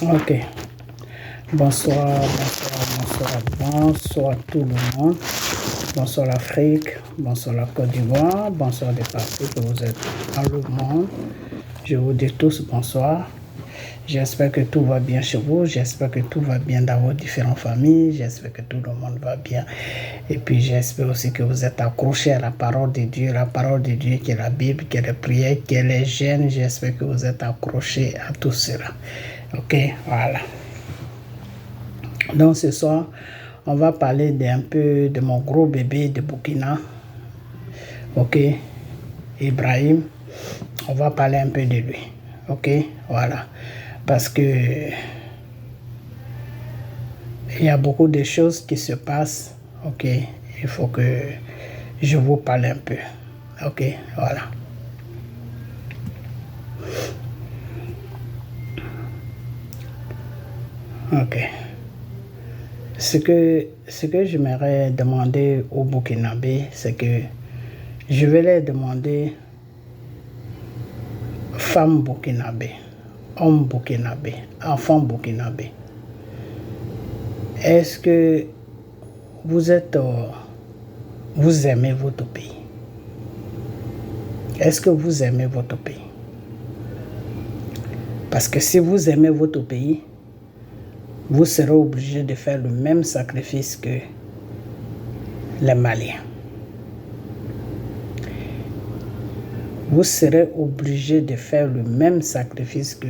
Ok. Bonsoir, bonsoir tout le monde. Bonsoir l'Afrique, bonsoir la Côte d'Ivoire, bonsoir des parties que vous êtes dans le monde. Je vous dis tous bonsoir. J'espère que tout va bien chez vous, j'espère que tout va bien dans vos différentes familles, j'espère que tout le monde va bien. Et puis j'espère aussi que vous êtes accrochés à la parole de Dieu qui est la Bible, qui est la prière, qui est les gènes. J'espère que vous êtes accrochés à tout cela. Ok, voilà. Donc ce soir, on va parler d'un peu de mon gros bébé de Burkina. Ok, Ibrahim. On va parler un peu de lui. Ok, voilà. Parce que il y a beaucoup de choses qui se passent. Ok, il faut que je vous parle un peu. Ok, voilà. Ok. Ce que j'aimerais demander aux Burkinabés, c'est que je vais leur demander femmes burkinabés, hommes burkinabés, enfants burkinabés. Est-ce que vous aimez votre pays? Est-ce que vous aimez votre pays? Parce que si vous aimez votre pays, vous serez obligé de faire le même sacrifice que les Maliens. Vous serez obligé de faire le même sacrifice que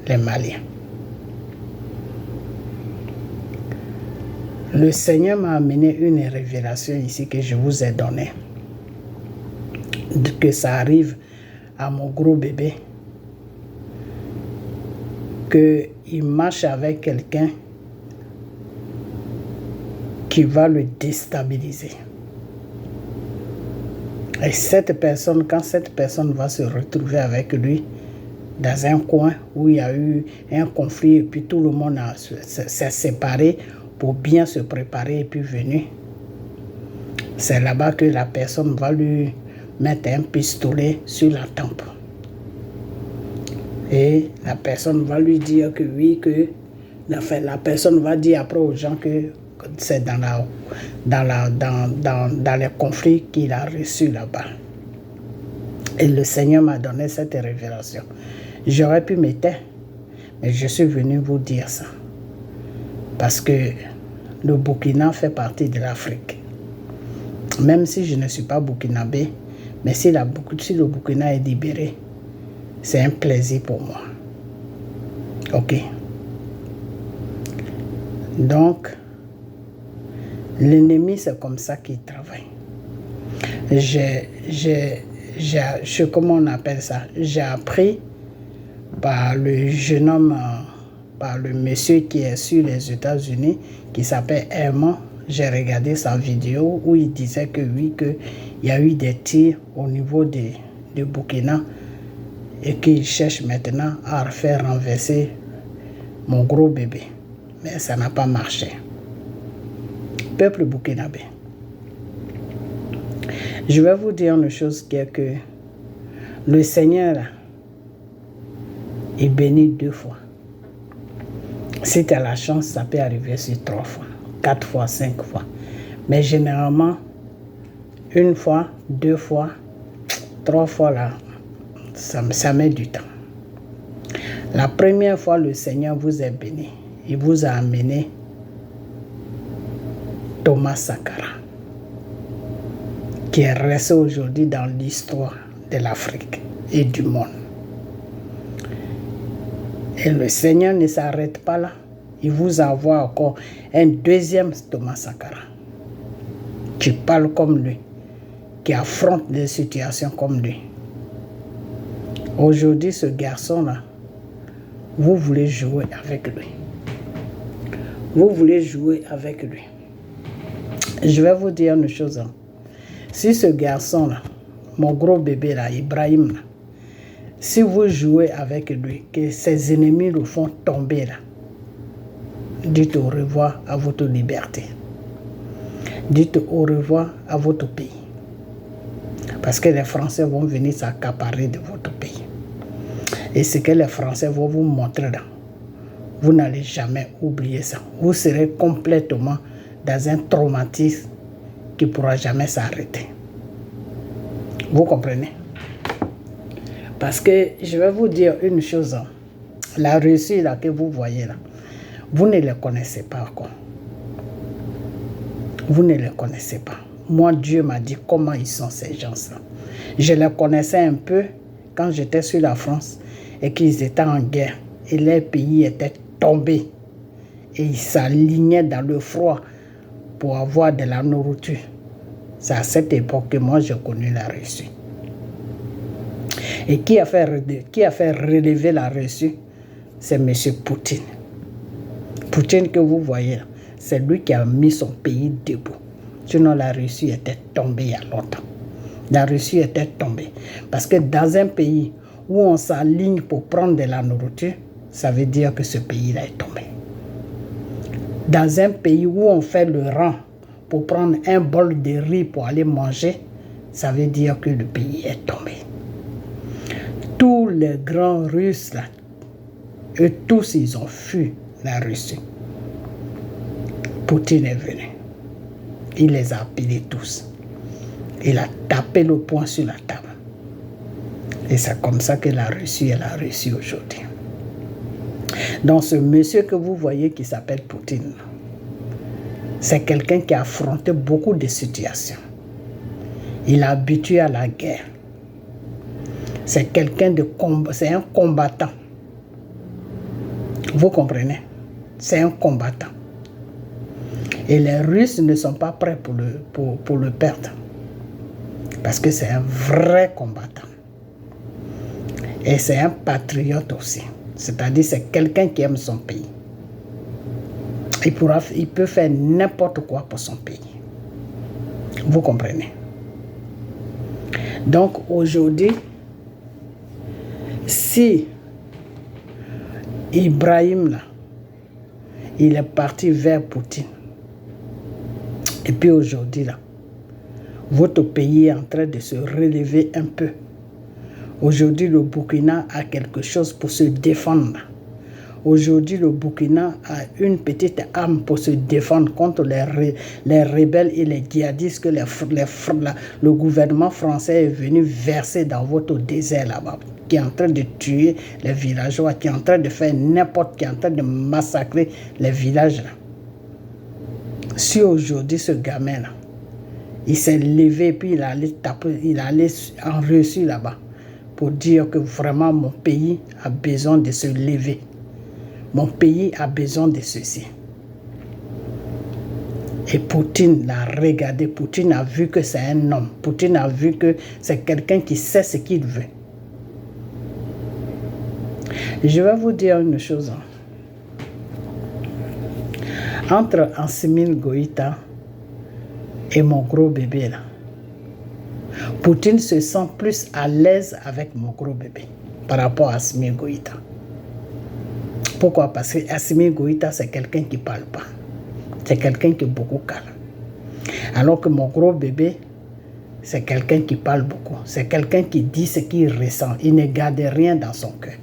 les Maliens. Le Seigneur m'a amené une révélation ici que je vous ai donnée. Que ça arrive à mon gros bébé. Qu'il marche avec quelqu'un qui va le déstabiliser. Et quand cette personne va se retrouver avec lui dans un coin où il y a eu un conflit et puis tout le monde s'est séparé pour bien se préparer et puis venir, c'est là-bas que la personne va lui mettre un pistolet sur la tempe. Et la personne va lui dire que oui, la personne va dire après aux gens que c'est dans les conflits qu'il a reçus là-bas. Et le Seigneur m'a donné cette révélation. J'aurais pu me taire, mais je suis venu vous dire ça. Parce que le Burkina fait partie de l'Afrique. Même si je ne suis pas burkinabé, mais si le Burkina est libéré, c'est un plaisir pour moi. Ok. Donc, l'ennemi, c'est comme ça qu'il travaille. Comment on appelle ça? J'ai appris par le jeune homme, par le monsieur qui est sur les États-Unis, qui s'appelle Herman. J'ai regardé sa vidéo où il disait que oui, qu'il y a eu des tirs au niveau de Burkina et qu'il cherche maintenant à faire renverser mon gros bébé. Mais ça n'a pas marché. Peuple burkinabé, je vais vous dire une chose qui est que le Seigneur est béni 2 fois. Si tu as la chance, ça peut arriver sur 3 fois, 4 fois, 5 fois. Mais généralement, 1 fois, 2 fois, 3 fois là, ça met du temps. La première fois, le Seigneur vous a béni. Il vous a amené Thomas Sankara, qui est resté aujourd'hui dans l'histoire de l'Afrique et du monde. Et le Seigneur ne s'arrête pas là. Il vous envoie encore un deuxième Thomas Sankara, qui parle comme lui, qui affronte des situations comme lui. Aujourd'hui, ce garçon-là, vous voulez jouer avec lui. Vous voulez jouer avec lui. Je vais vous dire une chose. Si ce garçon-là, mon gros bébé là, Ibrahim, là, si vous jouez avec lui, que ses ennemis le font tomber là, dites au revoir à votre liberté. Dites au revoir à votre pays. Parce que les Français vont venir s'accaparer de votre pays. Et ce que les Français vont vous montrer là, vous n'allez jamais oublier ça. Vous serez complètement dans un traumatisme qui ne pourra jamais s'arrêter. Vous comprenez? Parce que je vais vous dire une chose. La Russie là, que vous voyez là, vous ne les connaissez pas encore. Vous ne les connaissez pas. Moi, Dieu m'a dit comment ils sont ces gens-là. Je les connaissais un peu quand j'étais sur la France et qu'ils étaient en guerre. Et les pays étaient tombés. Et ils s'alignaient dans le froid pour avoir de la nourriture. C'est à cette époque que moi, j'ai connu la Russie. Et qui a fait relever la Russie? C'est M. Poutine. Poutine que vous voyez là, c'est lui qui a mis son pays debout. Sinon, la Russie était tombée il y a longtemps. La Russie était tombée. Parce que dans un pays où on s'aligne pour prendre de la nourriture, ça veut dire que ce pays-là est tombé. Dans un pays où on fait le rang pour prendre un bol de riz pour aller manger, ça veut dire que le pays est tombé. Tous les grands Russes, là, eux tous, ils ont fui la Russie. Poutine est venu. Il les a appelés tous. Il a tapé le poing sur la table. Et c'est comme ça que la Russie est la Russie aujourd'hui. Donc ce monsieur que vous voyez qui s'appelle Poutine, c'est quelqu'un qui a affronté beaucoup de situations. Il est habitué à la guerre. C'est quelqu'un de combat, c'est un combattant. Vous comprenez? C'est un combattant. Et les Russes ne sont pas prêts pour le perdre. Parce que c'est un vrai combattant. Et c'est un patriote aussi. C'est-à-dire c'est quelqu'un qui aime son pays. Il peut faire n'importe quoi pour son pays. Vous comprenez? Donc aujourd'hui, si Ibrahim là, il est parti vers Poutine, et puis aujourd'hui là, votre pays est en train de se relever un peu. Aujourd'hui, le Burkina a quelque chose pour se défendre. Aujourd'hui, le Burkina a une petite arme pour se défendre contre les rebelles et les djihadistes que le gouvernement français est venu verser dans votre désert là-bas, qui est en train de tuer les villageois, qui est en train de faire n'importe, qui est en train de massacrer les villages là. Si aujourd'hui, ce gamin-là, il s'est levé, puis il allait en Russie là-bas pour dire que vraiment mon pays a besoin de se lever. Mon pays a besoin de ceci. Et Poutine l'a regardé. Poutine a vu que c'est un homme. Poutine a vu que c'est quelqu'un qui sait ce qu'il veut. Je vais vous dire une chose. Entre Assimi Goïta et mon gros bébé là, Poutine se sent plus à l'aise avec mon gros bébé par rapport à Assimi Goïta. Pourquoi? Parce que Assimi Goïta, c'est quelqu'un qui ne parle pas. C'est quelqu'un qui est beaucoup calme. Alors que mon gros bébé, c'est quelqu'un qui parle beaucoup. C'est quelqu'un qui dit ce qu'il ressent. Il ne garde rien dans son cœur.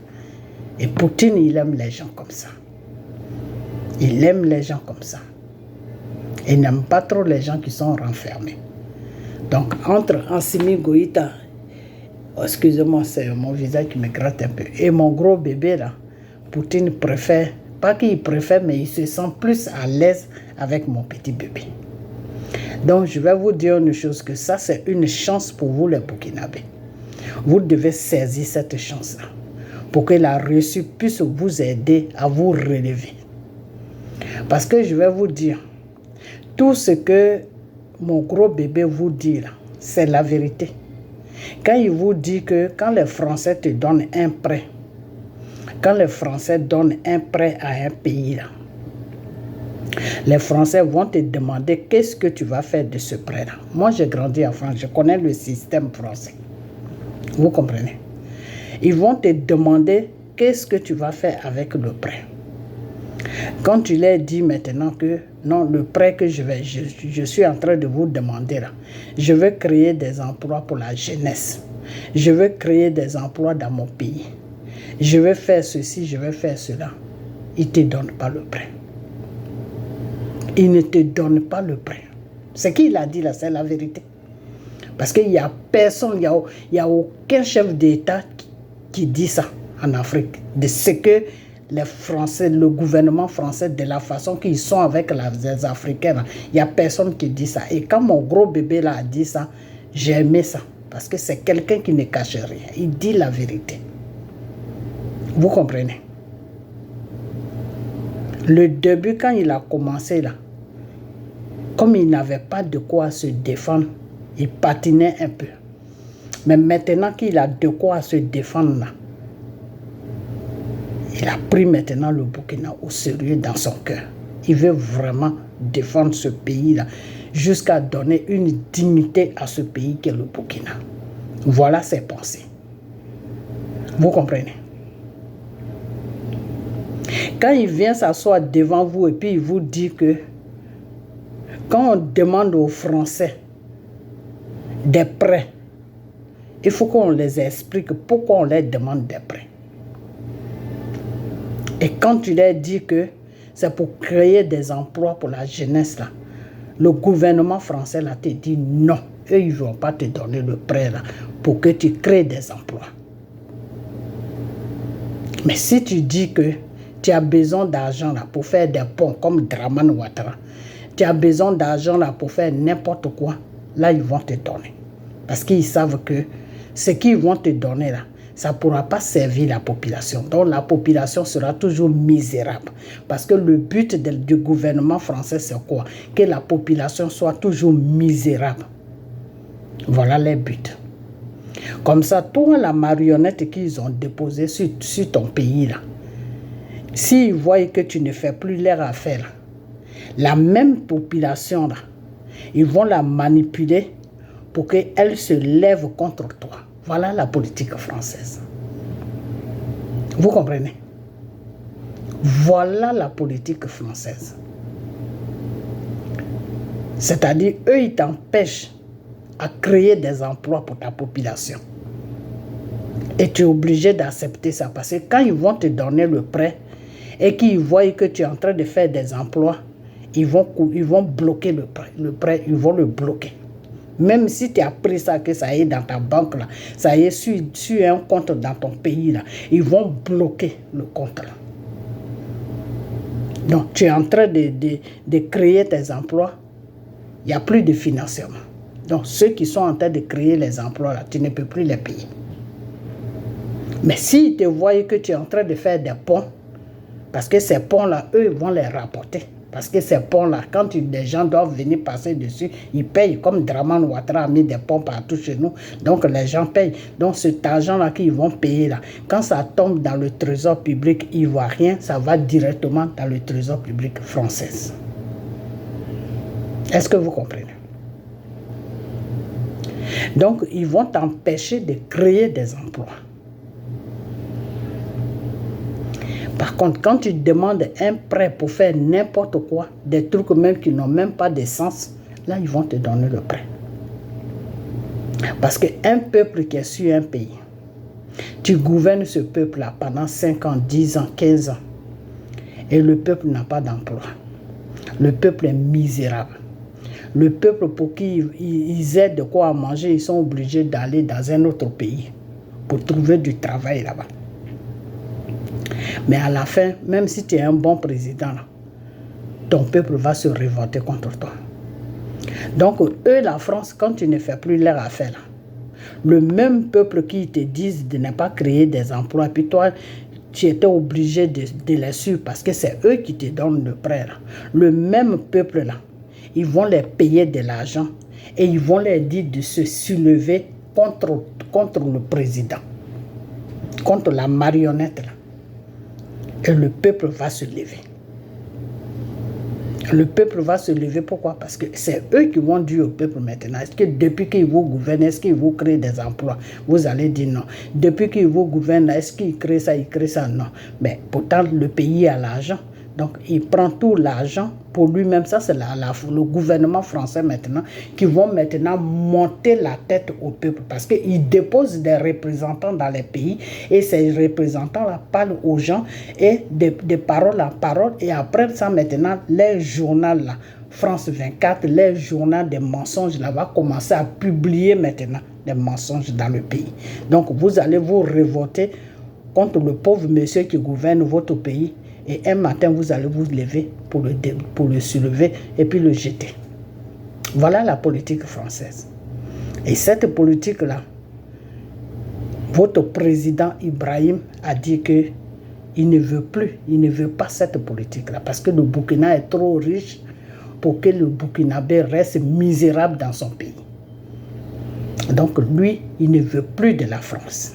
Et Poutine, il aime les gens comme ça. Il aime les gens comme ça. Il n'aime pas trop les gens qui sont renfermés. Donc, entre Assimi Goïta, excusez-moi, c'est mon visage qui me gratte un peu, et mon gros bébé là, Poutine préfère, pas qu'il préfère, mais il se sent plus à l'aise avec mon petit bébé. Donc, je vais vous dire une chose, que ça, c'est une chance pour vous, les Burkinabés. Vous devez saisir cette chance-là pour que la Russie puisse vous aider à vous relever. Parce que je vais vous dire, tout ce que mon gros bébé vous dit là, c'est la vérité. Quand il vous dit que quand les Français te donnent un prêt, quand les Français donnent un prêt à un pays là, les Français vont te demander qu'est-ce que tu vas faire de ce prêt là. Moi j'ai grandi en France, je connais le système français. Vous comprenez? Ils vont te demander qu'est-ce que tu vas faire avec le prêt. Quand tu leur dis maintenant que non, le prêt que je suis en train de vous demander là, je veux créer des emplois pour la jeunesse. Je veux créer des emplois dans mon pays. Je veux faire ceci, je veux faire cela. il ne te donne pas le prêt. Il ne te donne pas le prêt. Ce qu'il a dit là, c'est la vérité. Parce qu'il n'y a personne, il n'y a aucun chef d'État qui dit ça en Afrique. De ce que les Français, le gouvernement français, de la façon qu'ils sont avec les Africains, il n'y a personne qui dit ça. Et quand mon gros bébé là a dit ça, j'ai aimé ça. Parce que c'est quelqu'un qui ne cache rien. Il dit la vérité. Vous comprenez? Le début, quand il a commencé là, comme il n'avait pas de quoi se défendre, il patinait un peu. Mais maintenant qu'il a de quoi se défendre là, il a pris maintenant le Burkina au sérieux dans son cœur. Il veut vraiment défendre ce pays-là jusqu'à donner une dignité à ce pays qu'est le Burkina. Voilà ses pensées. Vous comprenez? Quand il vient s'asseoir devant vous et puis il vous dit que quand on demande aux Français des prêts, il faut qu'on les explique pourquoi on leur demande des prêts. Et quand tu leur dis que c'est pour créer des emplois pour la jeunesse, là, le gouvernement français là, te dit non. Eux, ils ne vont pas te donner le prêt là, pour que tu crées des emplois. Mais si tu dis que tu as besoin d'argent là, pour faire des ponts comme Dramane Ouattara, tu as besoin d'argent là, pour faire n'importe quoi, là, ils vont te donner. Parce qu'ils savent que ce qu'ils vont te donner là, ça ne pourra pas servir la population. Donc la population sera toujours misérable. Parce que le but du gouvernement français, c'est quoi? Que la population soit toujours misérable. Voilà les buts. Comme ça, toi, la marionnette qu'ils ont déposée sur ton pays, là, s'ils voient que tu ne fais plus leur affaire, la même population, là, ils vont la manipuler pour qu'elle se lève contre toi. Voilà la politique française. Vous comprenez? Voilà la politique française. C'est-à-dire, eux, ils t'empêchent à créer des emplois pour ta population. Et tu es obligé d'accepter ça parce que quand ils vont te donner le prêt et qu'ils voient que tu es en train de faire des emplois, ils vont bloquer le prêt, ils vont le bloquer. Même si tu as pris ça, que ça est dans ta banque, là, ça est sur un compte dans ton pays, là, ils vont bloquer le compte. Là. Donc, tu es en train de créer tes emplois, il n'y a plus de financement. Donc, ceux qui sont en train de créer les emplois, là, tu ne peux plus les payer. Mais s'ils te voient que tu es en train de faire des ponts, parce que ces ponts-là, eux, ils vont les rapporter. Parce que ces ponts-là, quand des gens doivent venir passer dessus, ils payent. Comme Dramane Ouattara a mis des ponts partout chez nous. Donc les gens payent. Donc cet argent-là qu'ils vont payer là, quand ça tombe dans le trésor public ivoirien, ça va directement dans le trésor public français. Est-ce que vous comprenez? Donc ils vont t'empêcher de créer des emplois. Par contre, quand tu demandes un prêt pour faire n'importe quoi, des trucs même qui n'ont même pas de sens, là, ils vont te donner le prêt. Parce qu'un peuple qui est sur un pays, tu gouvernes ce peuple-là pendant 5 ans, 10 ans, 15 ans, et le peuple n'a pas d'emploi. Le peuple est misérable. Le peuple pour qui ils aient de quoi manger, ils sont obligés d'aller dans un autre pays pour trouver du travail là-bas. Mais à la fin, même si tu es un bon président, ton peuple va se révolter contre toi. Donc, eux, la France, quand tu ne fais plus leur affaire, le même peuple qui te disent de ne pas créer des emplois, puis toi, tu étais obligé de les suivre parce que c'est eux qui te donnent le prêt. Là. Le même peuple-là, ils vont les payer de l'argent et ils vont leur dire de se soulever contre le président, contre la marionnette. Là. Et le peuple va se lever. Le peuple va se lever, pourquoi? Parce que c'est eux qui vont dire au peuple maintenant. Est-ce que depuis qu'ils vous gouvernent, est-ce qu'ils vous créent des emplois? Vous allez dire non. Depuis qu'ils vous gouvernent, est-ce qu'ils créent ça? Ils créent ça? Non. Mais pourtant, le pays a l'argent. Donc, il prend tout l'argent pour lui-même. Ça, c'est le gouvernement français maintenant qui vont maintenant monter la tête au peuple parce qu'il dépose des représentants dans les pays et ces représentants-là parlent aux gens et de parole en parole. Et après ça, maintenant, les journaux là, France 24, les journaux des mensonges là, va commencer à publier maintenant des mensonges dans le pays. Donc, vous allez vous révolter contre le pauvre monsieur qui gouverne votre pays. Et un matin, vous allez vous lever pour le soulever et puis le jeter. Voilà la politique française. Et cette politique-là, votre président Ibrahim a dit qu'il ne veut plus, il ne veut pas cette politique-là parce que le Burkina est trop riche pour que le Burkinabé reste misérable dans son pays. Donc lui, il ne veut plus de la France.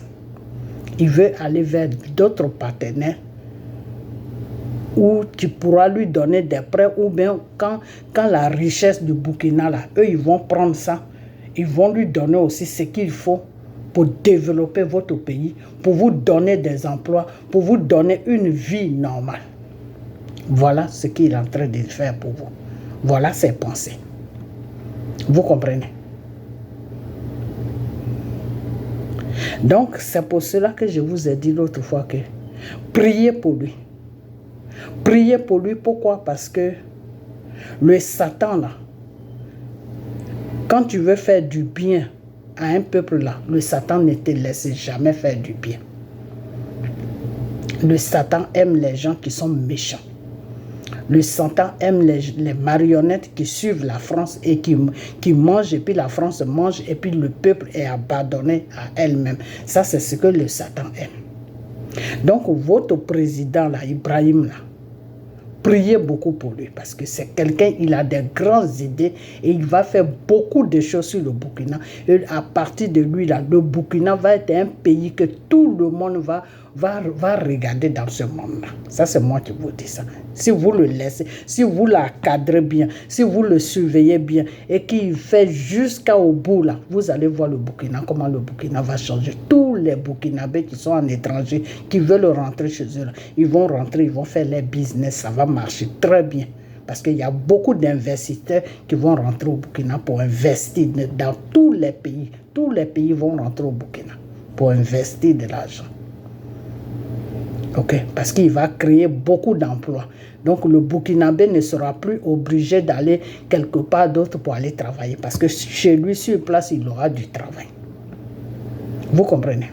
Il veut aller vers d'autres partenaires où tu pourras lui donner des prêts ou bien quand la richesse du Burkina, là, eux, ils vont prendre ça, ils vont lui donner aussi ce qu'il faut pour développer votre pays, pour vous donner des emplois, pour vous donner une vie normale. Voilà ce qu'il est en train de faire pour vous. Voilà ses pensées. Vous comprenez? Donc, c'est pour cela que je vous ai dit l'autre fois que priez pour lui. Priez pour lui, pourquoi? Parce que le Satan, là, quand tu veux faire du bien à un peuple, là, le Satan ne te laisse jamais faire du bien. Le Satan aime les gens qui sont méchants. Le Satan aime les marionnettes qui suivent la France et qui mangent, et puis la France mange, et puis le peuple est abandonné à elle-même. Ça, c'est ce que le Satan aime. Donc, votre président, là, Ibrahim, là, priez beaucoup pour lui parce que c'est quelqu'un, il a des grandes idées et il va faire beaucoup de choses sur le Burkina. Et à partir de lui, là, le Burkina va être un pays que tout le monde va regarder dans ce monde-là. Ça, c'est moi qui vous dis ça. Si vous le laissez, si vous l'encadrez bien, si vous le surveillez bien et qu'il fait jusqu'au bout, là, vous allez voir le Burkina, comment le Burkina va changer. Tous les Burkinabés qui sont en étranger, qui veulent rentrer chez eux, là, ils vont rentrer, ils vont faire leur business, ça va marcher très bien. Parce qu'il y a beaucoup d'investisseurs qui vont rentrer au Burkina pour investir dans tous les pays. Tous les pays vont rentrer au Burkina pour investir de l'argent. Ok, parce qu'il va créer beaucoup d'emplois. Donc le Burkinabé ne sera plus obligé d'aller quelque part d'autre pour aller travailler. Parce que chez lui, sur place, il aura du travail. Vous comprenez?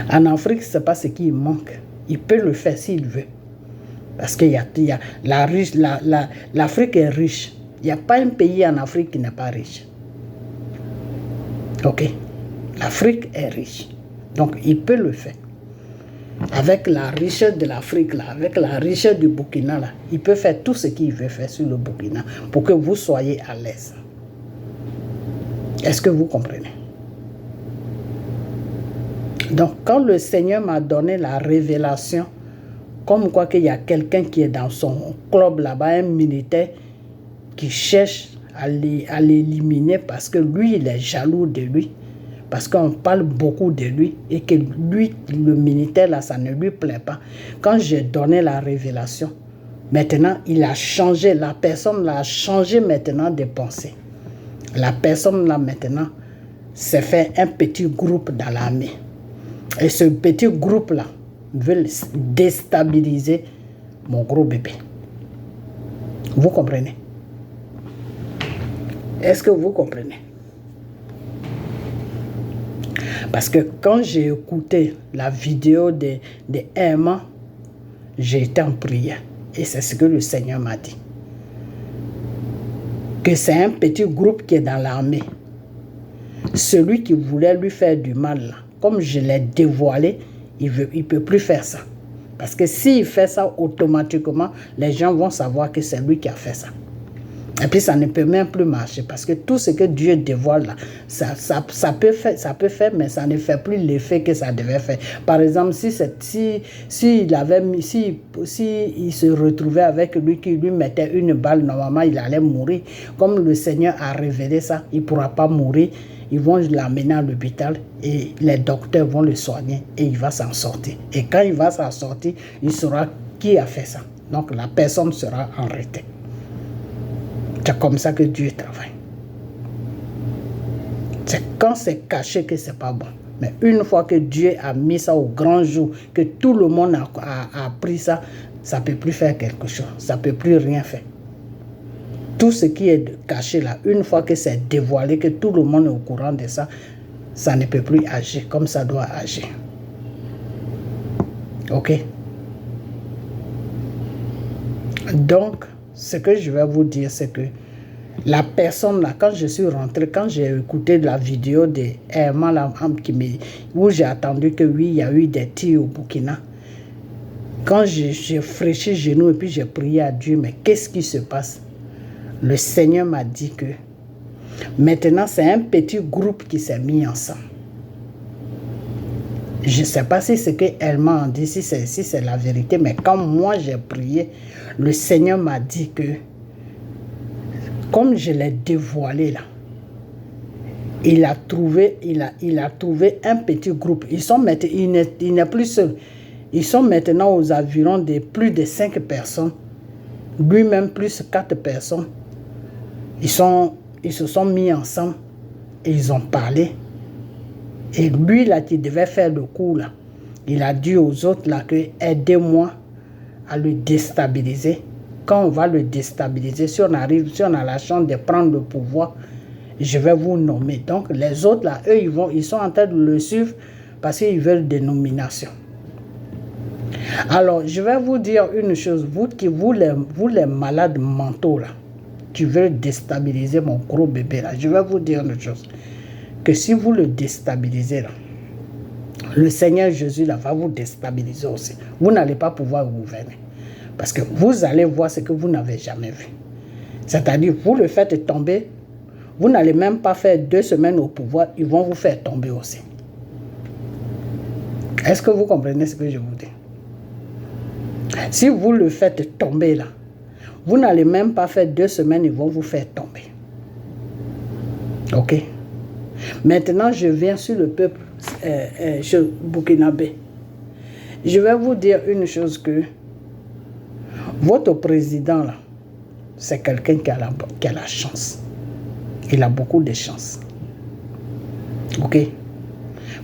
En Afrique, ce n'est pas ce qui manque. Il peut le faire s'il veut. Parce que l'Afrique est riche. Il n'y a pas un pays en Afrique qui n'est pas riche. Ok? L'Afrique est riche. Donc, il peut le faire. Avec la richesse de l'Afrique, avec la richesse du Burkina, là, il peut faire tout ce qu'il veut faire sur le Burkina pour que vous soyez à l'aise. Est-ce que vous comprenez? Donc, quand le Seigneur m'a donné la révélation, comme quoi qu'il y a quelqu'un qui est dans son club là-bas, un militaire qui cherche à l'éliminer parce que lui, il est jaloux de lui. Parce qu'on parle beaucoup de lui et que lui, le militaire, là, ça ne lui plaît pas. Quand j'ai donné la révélation, maintenant, il a changé, la personne là, a changé maintenant de pensée. La personne là, maintenant, s'est fait un petit groupe dans l'armée. Et ce petit groupe-là veut déstabiliser mon gros bébé. Vous comprenez? Est-ce que vous comprenez? Parce que quand j'ai écouté la vidéo de Emma, j'ai été en prière. Et c'est ce que le Seigneur m'a dit. Que c'est un petit groupe qui est dans l'armée. Celui qui voulait lui faire du mal, là, comme je l'ai dévoilé, il ne peut plus faire ça. Parce que s'il fait ça automatiquement, les gens vont savoir que c'est lui qui a fait ça. Et puis ça ne peut même plus marcher parce que tout ce que Dieu dévoile là, ça peut faire, mais ça ne fait plus l'effet que ça devait faire. Par exemple, si il se retrouvait avec lui, qui lui mettait une balle, normalement il allait mourir. Comme le Seigneur a révélé ça, il ne pourra pas mourir. Ils vont l'amener à l'hôpital et les docteurs vont le soigner et il va s'en sortir. Et quand il va s'en sortir, il saura qui a fait ça. Donc la personne sera arrêtée. C'est comme ça que Dieu travaille. C'est quand c'est caché que c'est pas bon. Mais une fois que Dieu a mis ça au grand jour, que tout le monde a pris ça, ça ne peut plus faire quelque chose. Ça ne peut plus rien faire. Tout ce qui est caché là, une fois que c'est dévoilé, que tout le monde est au courant de ça, ça ne peut plus agir comme ça doit agir. Ok? Donc, ce que je vais vous dire, c'est que la personne là, quand je suis rentré, quand j'ai écouté la vidéo de Herman où j'ai attendu que oui, il y a eu des tirs au Burkina, quand j'ai fraîchi les genoux et puis j'ai prié à Dieu, mais qu'est-ce qui se passe? Le Seigneur m'a dit que maintenant c'est un petit groupe qui s'est mis ensemble. Je ne sais pas si ce qu'elle m'a dit, si c'est la vérité, mais quand moi j'ai prié, le Seigneur m'a dit que, comme je l'ai dévoilé là, il a trouvé un petit groupe. Il n'est plus seul. Ils sont maintenant aux environs de plus de 5 personnes. Lui-même plus 4 personnes. Ils se sont mis ensemble et ils ont parlé. Et lui là qui devait faire le coup là, il a dit aux autres là que aidez-moi à le déstabiliser. Quand on va le déstabiliser, si on a la chance de prendre le pouvoir, je vais vous nommer. Donc les autres là, eux ils sont en train de le suivre parce qu'ils veulent des nominations. Alors je vais vous dire une chose, vous les malades mentaux là, qui veulent déstabiliser mon gros bébé là, je vais vous dire une chose, que si vous le déstabilisez là, le Seigneur Jésus là va vous déstabiliser aussi. Vous n'allez pas pouvoir gouverner. Parce que vous allez voir ce que vous n'avez jamais vu. C'est-à-dire, vous le faites tomber, vous n'allez même pas faire 2 semaines au pouvoir, ils vont vous faire tomber aussi. Est-ce que vous comprenez ce que je vous dis? Si vous le faites tomber là, vous n'allez même pas faire 2 semaines, ils vont vous faire tomber. Ok? Maintenant, je viens sur le peuple burkinabé. Je vais vous dire une chose que votre président là, c'est quelqu'un qui a la chance. Il a beaucoup de chance. Ok?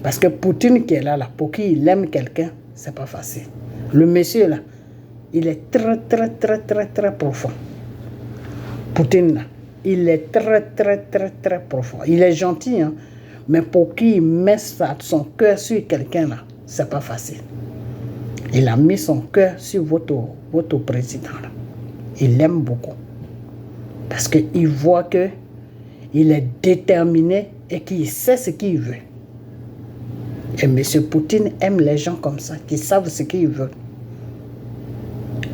Parce que Poutine qui est là, pour qui il aime quelqu'un, c'est pas facile. Le monsieur là, il est très profond. Poutine là, il est très profond. Il est gentil, hein, mais pour qui il met son cœur sur quelqu'un là, c'est pas facile. Il a mis son cœur sur votre président là. Il l'aime beaucoup. Parce qu'il voit que il est déterminé et qu'il sait ce qu'il veut. Et M. Poutine aime les gens comme ça, qui savent ce qu'ils veulent.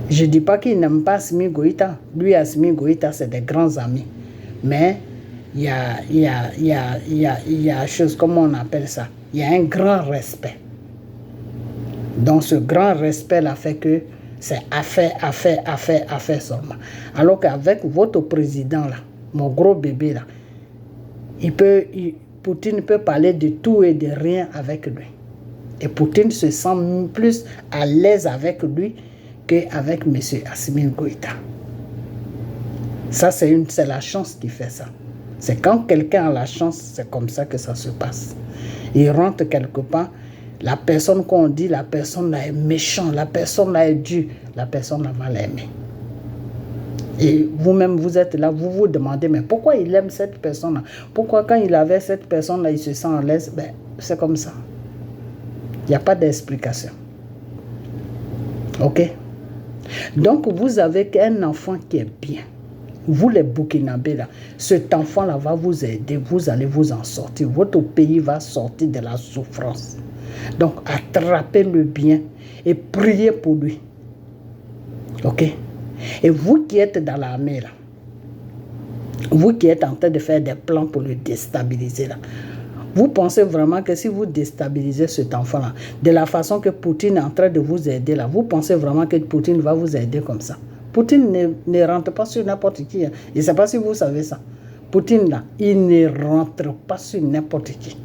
Je ne dis pas qu'il n'aime pas Assimi Goïta. Lui et Assimi Goïta, c'est des grands amis. Mais il y a chose, comment on appelle ça? Il y a un grand respect. Donc ce grand respect là fait que c'est affaire seulement. Alors qu'avec votre président là, mon gros bébé là, Poutine peut parler de tout et de rien avec lui. Et Poutine se sent plus à l'aise avec lui qu'avec M. Assimi Goïta. Ça, c'est la chance qui fait ça. C'est quand quelqu'un a la chance, c'est comme ça que ça se passe. Il rentre quelque part, la personne qu'on dit, la personne là est méchante, la personne là est dure, la personne là va l'aimer. Et vous-même, vous êtes là, vous vous demandez, mais pourquoi il aime cette personne-là? Pourquoi quand il avait cette personne-là, il se sent à l'aise? Ben, c'est comme ça. Il n'y a pas d'explication. Ok? Donc, vous avez un enfant qui est bien. Vous, les Burkinabés, là, cet enfant-là va vous aider. Vous allez vous en sortir. Votre pays va sortir de la souffrance. Donc, attrapez le bien et priez pour lui. Ok? Et vous qui êtes dans l'armée, là, Vous qui êtes en train de faire des plans pour le déstabiliser là. Vous pensez vraiment que si vous déstabilisez cet enfant-là, de la façon que Poutine est en train de vous aider là, vous pensez vraiment que Poutine va vous aider comme ça? Poutine ne rentre pas sur n'importe qui. Hein. Je ne sais pas si vous savez ça. Poutine là, il ne rentre pas sur n'importe qui.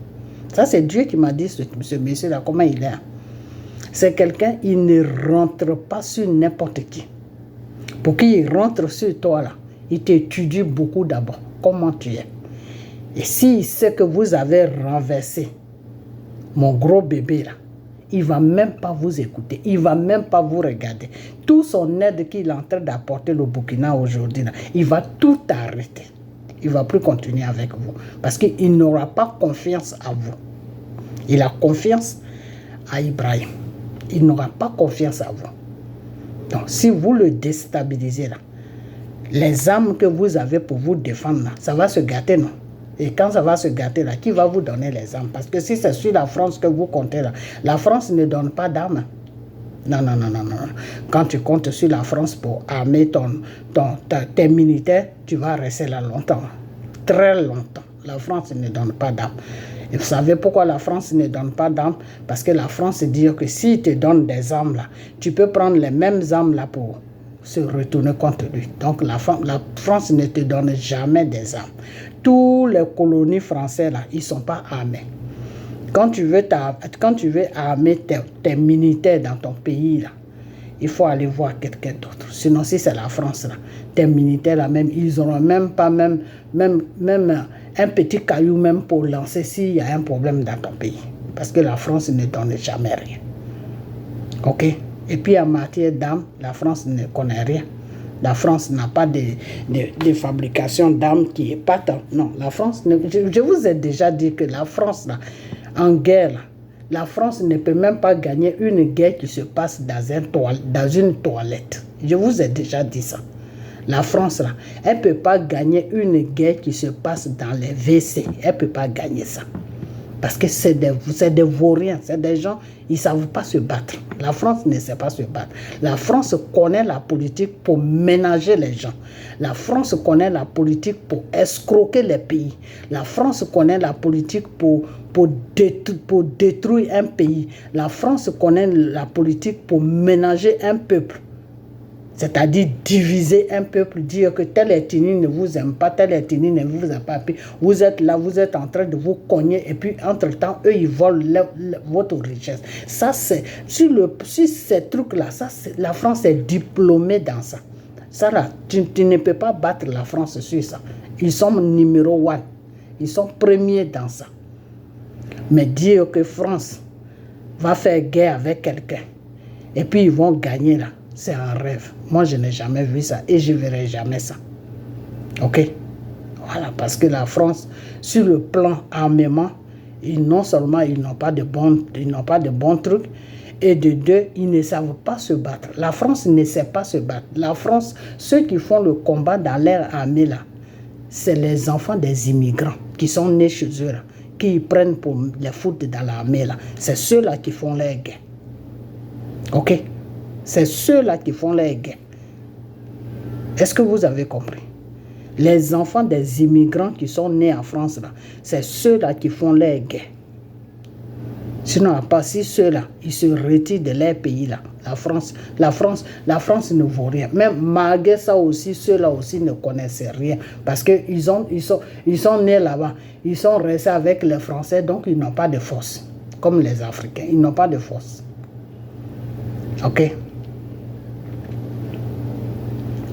Ça, c'est Dieu qui m'a dit, ce monsieur-là, comment il est. Hein. C'est quelqu'un, il ne rentre pas sur n'importe qui. Pour qu'il rentre sur toi là, il t'étudie beaucoup d'abord, comment tu es. Et s'il sait que vous avez renversé mon gros bébé là, il ne va même pas vous écouter, il ne va même pas vous regarder. Tout son aide qu'il est en train d'apporter au Burkina aujourd'hui, là, il va tout arrêter. Il ne va plus continuer avec vous. Parce qu'il n'aura pas confiance à vous. Il a confiance à Ibrahim. Il n'aura pas confiance à vous. Donc, si vous le déstabilisez là, les armes que vous avez pour vous défendre là, ça va se gâter, non? Et quand ça va se gâter là, qui va vous donner les armes? Parce que si c'est sur la France que vous comptez là, la France ne donne pas d'armes. Non, non, non, non, non. Quand tu comptes sur la France pour armer tes militaires, tu vas rester là longtemps. Très longtemps. La France ne donne pas d'armes. Et vous savez pourquoi la France ne donne pas d'armes? Parce que la France dit que s'il te donne des armes là, tu peux prendre les mêmes armes là pour se retourner contre lui. Donc la France ne te donne jamais des armes. Tous les colonies françaises là, ils ne sont pas armés. Quand tu veux armer tes militaires dans ton pays là, il faut aller voir quelqu'un d'autre. Sinon, si c'est la France là, tes militaires là même, ils n'auront même pas même un petit caillou même pour lancer s'il y a un problème dans ton pays. Parce que la France ne donne jamais rien. Ok? Et puis en matière d'armes, la France ne connaît rien. La France n'a pas de fabrication d'armes qui est pas tant. Non, la France, je vous ai déjà dit que la France, là, en guerre, là, la France ne peut même pas gagner une guerre qui se passe dans une toilette. Je vous ai déjà dit ça. La France, là, elle ne peut pas gagner une guerre qui se passe dans les WC. Elle ne peut pas gagner ça. Parce que c'est des vauriens, c'est des gens, ils ne savent pas se battre. La France ne sait pas se battre. La France connaît la politique pour ménager les gens. La France connaît la politique pour escroquer les pays. La France connaît la politique pour détruire un pays. La France connaît la politique pour ménager un peuple. C'est-à-dire diviser un peuple, dire que telle ethnie ne vous aime pas, telle ethnie ne vous aime pas. Puis vous êtes là, vous êtes en train de vous cogner et puis entre-temps, eux, ils volent votre richesse. Ça, c'est, sur ces trucs-là, la France est diplômée dans ça. Ça, là, tu ne peux pas battre la France sur ça. Ils sont numéro 1. Ils sont premiers dans ça. Mais dire que France va faire guerre avec quelqu'un et puis ils vont gagner là, c'est un rêve. Moi, je n'ai jamais vu ça et je ne verrai jamais ça. Ok? Voilà, parce que la France, sur le plan armement, non seulement ils n'ont pas de bons trucs, et de deux, ils ne savent pas se battre. La France ne sait pas se battre. La France, ceux qui font le combat dans leur armée là, c'est les enfants des immigrants qui sont nés chez eux là, qui prennent pour les foutre dans l'armée là. C'est ceux-là qui font les guerres. Ok? C'est ceux-là qui font les guerres. Est-ce que vous avez compris? Les enfants des immigrants qui sont nés en France, là, c'est ceux-là qui font les guerres. Sinon, à part si ceux-là, ils se retirent de leur pays, là. La France ne vaut rien. Même malgré ça aussi, ceux-là aussi ne connaissent rien. Parce qu'ils sont nés là-bas. Ils sont restés avec les Français, donc ils n'ont pas de force. Comme les Africains, ils n'ont pas de force. Ok?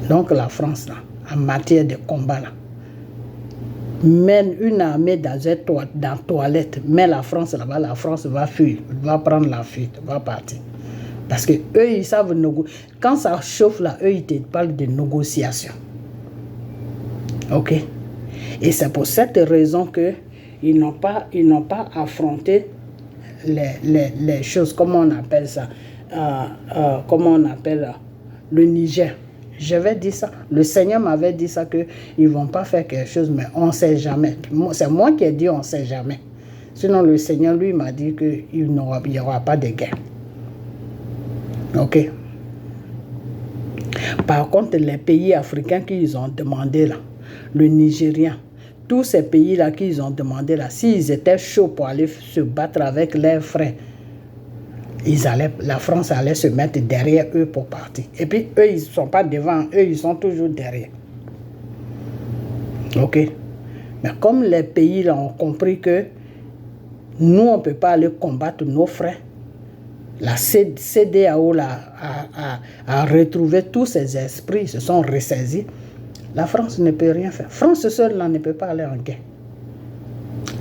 Donc la France, là, en matière de combat, là, mène une armée dans la toilette, mais la France là-bas, la France va fuir, va prendre la fuite, va partir. Parce que eux, ils savent négocier. Quand ça chauffe là, eux, ils te parlent de négociation. Ok? Et c'est pour cette raison qu'ils n'ont pas affronté les choses, comment on appelle ça, comment on appelle le Niger. J'avais dit ça. Le Seigneur m'avait dit ça, qu'ils ne vont pas faire quelque chose, mais on ne sait jamais. C'est moi qui ai dit on ne sait jamais. Sinon, le Seigneur, lui, m'a dit qu'il n'y aura pas de guerre. Ok. Par contre, les pays africains qu'ils ont demandé là, le Nigérian, tous ces pays-là qu'ils ont demandé, là, s'ils étaient chauds pour aller se battre avec leurs frères, la France allait se mettre derrière eux pour partir. Et puis, eux, ils ne sont pas devant, eux, ils sont toujours derrière. Ok? Mais comme les pays là, ont compris que nous, on ne peut pas aller combattre nos frères, la CEDEAO a retrouvé tous ses esprits, se sont ressaisis. La France ne peut rien faire. France seule là, ne peut pas aller en guerre.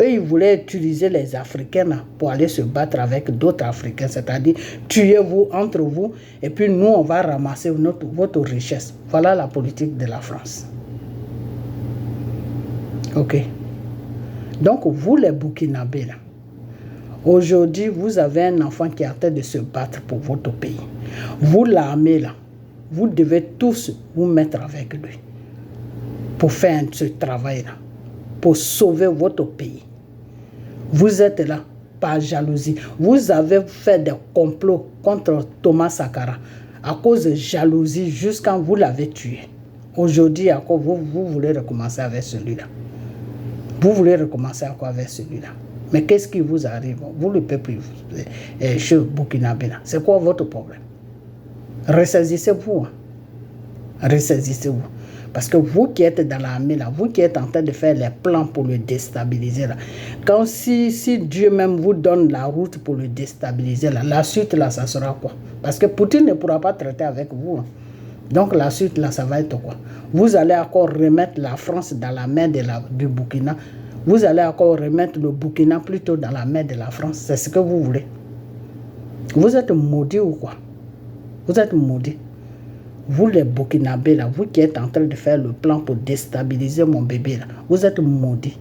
Eux, ils voulaient utiliser les Africains là, pour aller se battre avec d'autres Africains, c'est-à-dire tuez-vous entre vous, et puis nous, on va ramasser votre richesse. Voilà la politique de la France. Ok. Donc, vous, les Burkinabés, là, aujourd'hui, vous avez un enfant qui est en train de se battre pour votre pays. Vous, l'armée, là, vous devez tous vous mettre avec lui pour faire ce travail-là, pour sauver votre pays. Vous êtes là par jalousie. Vous avez fait des complots contre Thomas Sankara à cause de jalousie jusqu'à vous l'avez tué. Aujourd'hui, encore, vous voulez recommencer avec celui-là. Vous voulez recommencer encore avec celui-là. Mais qu'est-ce qui vous arrive? Vous, le peuple chez Burkinabé, c'est quoi votre problème? Ressaisissez-vous. Hein? Ressaisissez-vous. Parce que vous qui êtes dans l'armée, là, vous qui êtes en train de faire les plans pour le déstabiliser, là, quand si Dieu même vous donne la route pour le déstabiliser, là, la suite, là, ça sera quoi? Parce que Poutine ne pourra pas traiter avec vous. Hein. Donc la suite, là, ça va être quoi? Vous allez encore remettre la France dans la main du Burkina. Vous allez encore remettre le Burkina plutôt dans la main de la France. C'est ce que vous voulez. Vous êtes maudits ou quoi? Vous êtes maudits. Vous les Burkinabés, là, vous qui êtes en train de faire le plan pour déstabiliser mon bébé, là, vous êtes maudits.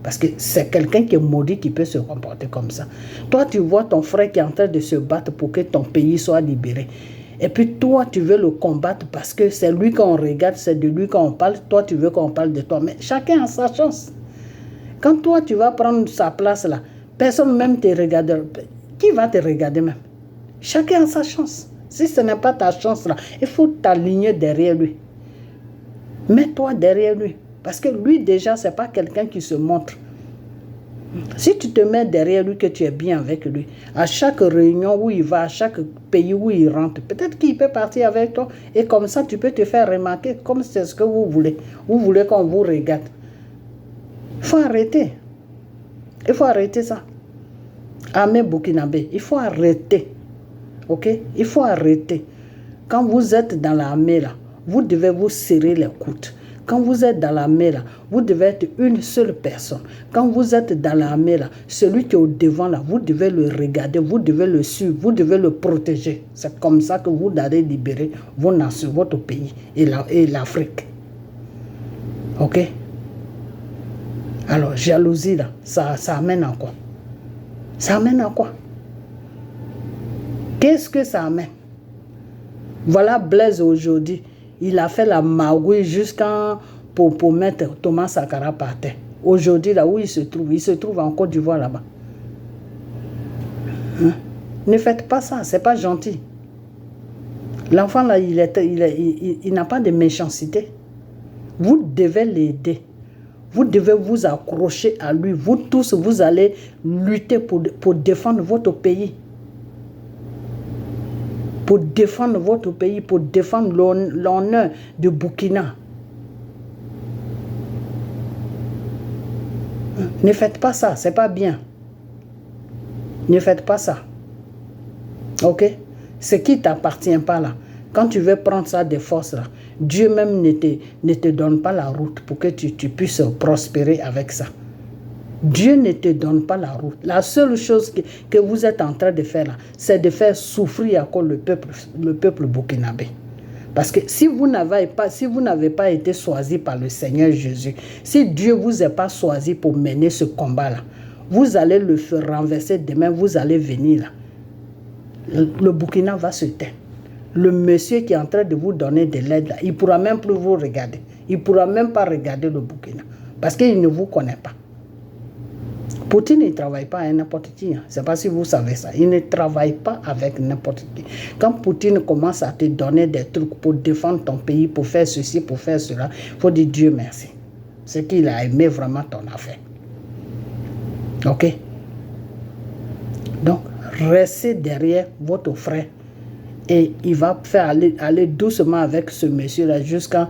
Parce que c'est quelqu'un qui est maudit qui peut se comporter comme ça. Toi, tu vois ton frère qui est en train de se battre pour que ton pays soit libéré. Et puis toi, tu veux le combattre parce que c'est lui qu'on regarde, c'est de lui qu'on parle. Toi, tu veux qu'on parle de toi. Mais chacun a sa chance. Quand toi, tu vas prendre sa place là, personne même te regarde. Qui va te regarder même? Chacun a sa chance. Si ce n'est pas ta chance là, il faut t'aligner derrière lui. Mets-toi derrière lui. Parce que lui déjà, ce n'est pas quelqu'un qui se montre. Si tu te mets derrière lui, que tu es bien avec lui, à chaque réunion où il va, à chaque pays où il rentre, peut-être qu'il peut partir avec toi et comme ça, tu peux te faire remarquer comme c'est ce que vous voulez. Vous voulez qu'on vous regarde. Il faut arrêter. Il faut arrêter ça. Armée Burkinabé, il faut arrêter. Ok? Il faut arrêter. Quand vous êtes dans l'armée, là, vous devez vous serrer les coudes. Quand vous êtes dans l'armée, là, vous devez être une seule personne. Quand vous êtes dans l'armée, là, celui qui est au devant, là, vous devez le regarder, vous devez le suivre, vous devez le protéger. C'est comme ça que vous allez libérer vos nations, votre pays et l'Afrique. Ok? Alors, jalousie, là, ça amène à quoi? Ça amène à quoi? Qu'est-ce que ça amène? Voilà Blaise aujourd'hui. Il a fait la magouille jusqu'à pour mettre Thomas Sankara par terre. Aujourd'hui, là où il se trouve en Côte d'Ivoire là-bas. Hein? Ne faites pas ça, c'est pas gentil. L'enfant là, il n'a pas de méchanceté. Vous devez l'aider. Vous devez vous accrocher à lui. Vous tous, vous allez lutter pour défendre votre pays. Pour défendre votre pays, pour défendre l'honneur du Burkina. Ne faites pas ça, c'est pas bien. Ne faites pas ça. Ok? Ce qui ne t'appartient pas là. Quand tu veux prendre ça de force là, Dieu même ne te donne pas la route pour que tu puisses prospérer avec ça. Dieu ne te donne pas la route. La seule chose que vous êtes en train de faire là, c'est de faire souffrir encore le peuple burkinabé. Parce que si vous n'avez pas été choisi par le Seigneur Jésus, si Dieu ne vous a pas choisi pour mener ce combat là, vous allez le faire renverser demain, vous allez venir là. Le Burkina va se taire. Le monsieur qui est en train de vous donner de l'aide là, il ne pourra même plus vous regarder. Il ne pourra même pas regarder le Burkina. Parce qu'il ne vous connaît pas. Poutine ne travaille pas avec n'importe qui. Hein. Je ne sais pas si vous savez ça. Il ne travaille pas avec n'importe qui. Quand Poutine commence à te donner des trucs pour défendre ton pays, pour faire ceci, pour faire cela, il faut dire Dieu merci. C'est qu'il a aimé vraiment ton affaire. Ok? Donc, restez derrière votre frère. Et il va faire aller doucement avec ce monsieur-là jusqu'à...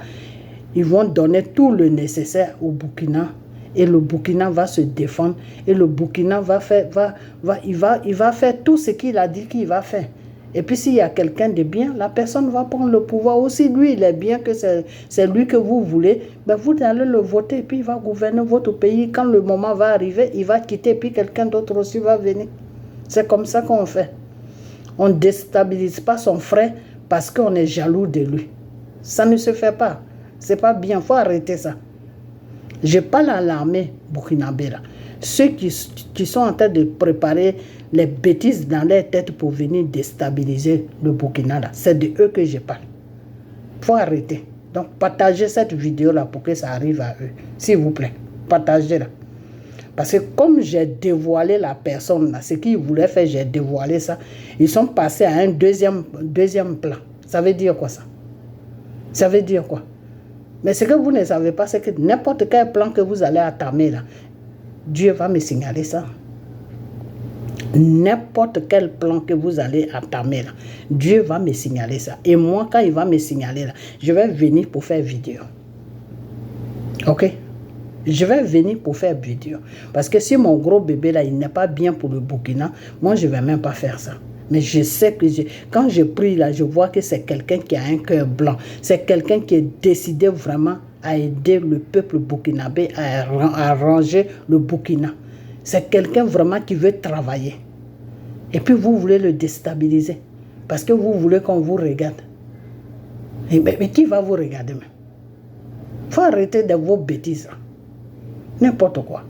Ils vont donner tout le nécessaire au Burkina. Et le Burkina va se défendre. Et le Burkina va faire, il va faire tout ce qu'il a dit qu'il va faire. Et puis s'il y a quelqu'un de bien, la personne va prendre le pouvoir aussi. Lui, il est bien que c'est lui que vous voulez. Ben vous allez le voter et puis il va gouverner votre pays. Quand le moment va arriver, il va quitter et puis quelqu'un d'autre aussi va venir. C'est comme ça qu'on fait. On ne déstabilise pas son frère parce qu'on est jaloux de lui. Ça ne se fait pas. C'est pas bien. Il faut arrêter ça. Je parle à l'armée burkinabé là. Ceux qui sont en train de préparer les bêtises dans leur tête pour venir déstabiliser le Burkina là. C'est de eux que je parle. Il faut arrêter. Donc partagez cette vidéo là pour que ça arrive à eux. S'il vous plaît. Partagez-la. Parce que comme j'ai dévoilé la personne là, ce qu'ils voulaient faire, j'ai dévoilé ça. Ils sont passés à un deuxième plan. Ça veut dire quoi ça? Ça veut dire quoi? Mais ce que vous ne savez pas, c'est que n'importe quel plan que vous allez attamer là, Dieu va me signaler ça. N'importe quel plan que vous allez attamer là, Dieu va me signaler ça. Et moi, quand il va me signaler là, je vais venir pour faire vidéo. Ok? Je vais venir pour faire vidéo. Parce que si mon gros bébé là, il n'est pas bien pour le Burkina, moi je ne vais même pas faire ça. Mais je sais que quand je prie là, je vois que c'est quelqu'un qui a un cœur blanc. C'est quelqu'un qui est décidé vraiment à aider le peuple burkinabé à ranger le Burkina. C'est quelqu'un vraiment qui veut travailler. Et puis vous voulez le déstabiliser. Parce que vous voulez qu'on vous regarde. Mais qui va vous regarder même? Il faut arrêter de vos bêtises. N'importe quoi.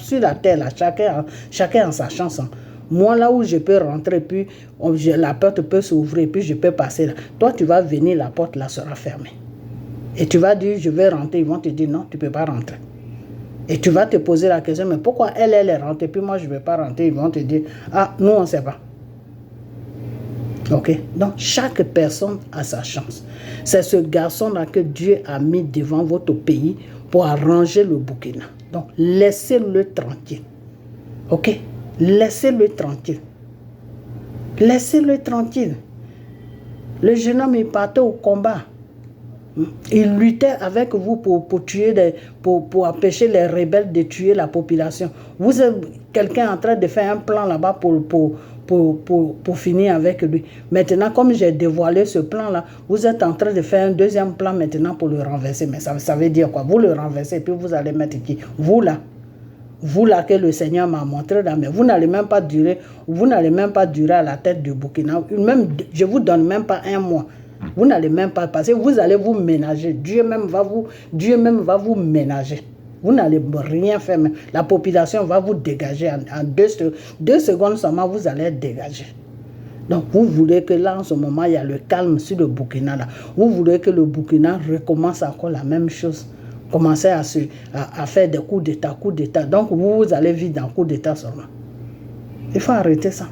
Sur la terre, là, chacun a sa chance. Hein. Moi, là où je peux rentrer, puis la porte peut s'ouvrir, puis je peux passer là. Toi, tu vas venir, la porte là sera fermée. Et tu vas dire, je vais rentrer. Ils vont te dire, non, tu ne peux pas rentrer. Et tu vas te poser la question, mais pourquoi elle est rentrée, puis moi, je ne vais pas rentrer. Ils vont te dire, ah, nous, on ne sait pas. Ok? Donc, chaque personne a sa chance. C'est ce garçon-là que Dieu a mis devant votre pays pour arranger le Burkina. Donc, laissez-le tranquille. Ok? Laissez-le tranquille. Laissez-le tranquille. Le jeune homme, il partait au combat. Il luttait avec vous pour tuer pour empêcher les rebelles de tuer la population. Vous êtes quelqu'un en train de faire un plan là-bas pour finir avec lui. Maintenant, comme j'ai dévoilé ce plan-là, vous êtes en train de faire un deuxième plan maintenant pour le renverser. Mais ça veut dire quoi? Vous le renversez, puis vous allez mettre qui? Vous là que le Seigneur m'a montré là, mais vous n'allez même pas durer à la tête du Burkina. Même, je ne vous donne même pas un mois. Vous n'allez même pas passer, vous allez vous ménager. Dieu même va vous ménager. Vous n'allez rien faire. Même. La population va vous dégager. En 2 secondes seulement, vous allez être dégagé. Donc, vous voulez que là, en ce moment, il y a le calme sur le Burkina. Là. Vous voulez que le Burkina recommence encore la même chose. Commencer à faire des coups d'état. Donc, vous allez vivre dans coup d'état seulement. Il faut arrêter ça.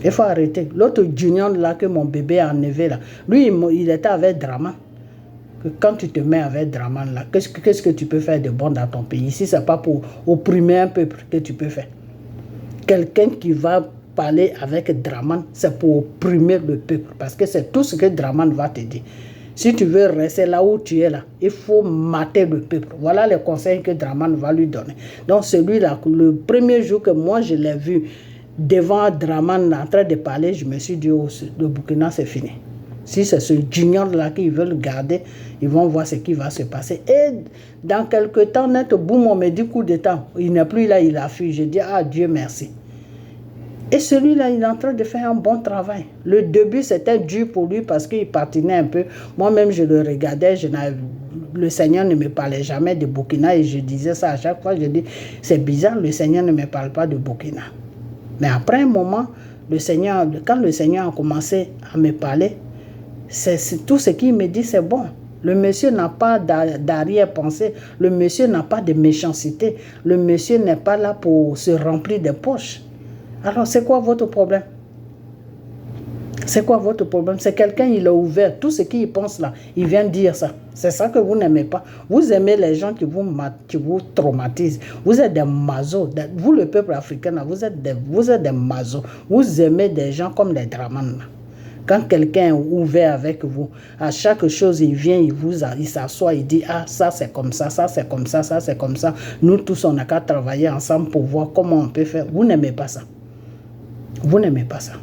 Il faut arrêter. L'autre junior là que mon bébé a enlevé là, lui il était avec Draman. Quand tu te mets avec Draman là, qu'est-ce que tu peux faire de bon dans ton pays? Si ce n'est pas pour opprimer un peuple que tu peux faire. Quelqu'un qui va parler avec Draman, c'est pour opprimer le peuple. Parce que c'est tout ce que Draman va te dire. Si tu veux rester là où tu es là, il faut mater le peuple. Voilà les conseils que Draman va lui donner. Donc celui-là, le premier jour que moi je l'ai vu, devant Draman en train de parler, je me suis dit, oh, le Burkina, c'est fini. Si c'est ce junior-là qu'ils veulent garder, ils vont voir ce qui va se passer. Et dans quelques temps, net, boum, on me dit coup de temps. Il n'est plus là, il a fui. Je dis, ah, Dieu merci. Et celui-là, il est en train de faire un bon travail. Le début, c'était dur pour lui parce qu'il patinait un peu. Moi-même, je le regardais, le Seigneur ne me parlait jamais de Burkina et je disais ça à chaque fois. Je dis, c'est bizarre, le Seigneur ne me parle pas de Burkina. Mais après un moment, quand le Seigneur a commencé à me parler, c'est tout ce qu'il me dit, c'est bon. Le monsieur n'a pas d'arrière-pensée. Le monsieur n'a pas de méchanceté. Le monsieur n'est pas là pour se remplir des poches. Alors, c'est quoi votre problème? C'est quoi votre problème? C'est quelqu'un, il a ouvert. Tout ce qu'il pense là, il vient dire ça. C'est ça que vous n'aimez pas. Vous aimez les gens qui vous traumatisent. Vous êtes des mazos. Vous, le peuple africain, là, vous êtes des mazos. Vous aimez des gens comme les Dramane. Quand quelqu'un est ouvert avec vous, à chaque chose, il vient, il s'assoit, il dit, ah, ça c'est comme ça, ça c'est comme ça, ça c'est comme ça. Nous tous, on n'a qu'à travailler ensemble pour voir comment on peut faire. Vous n'aimez pas ça. Vous n'aimez pas ça.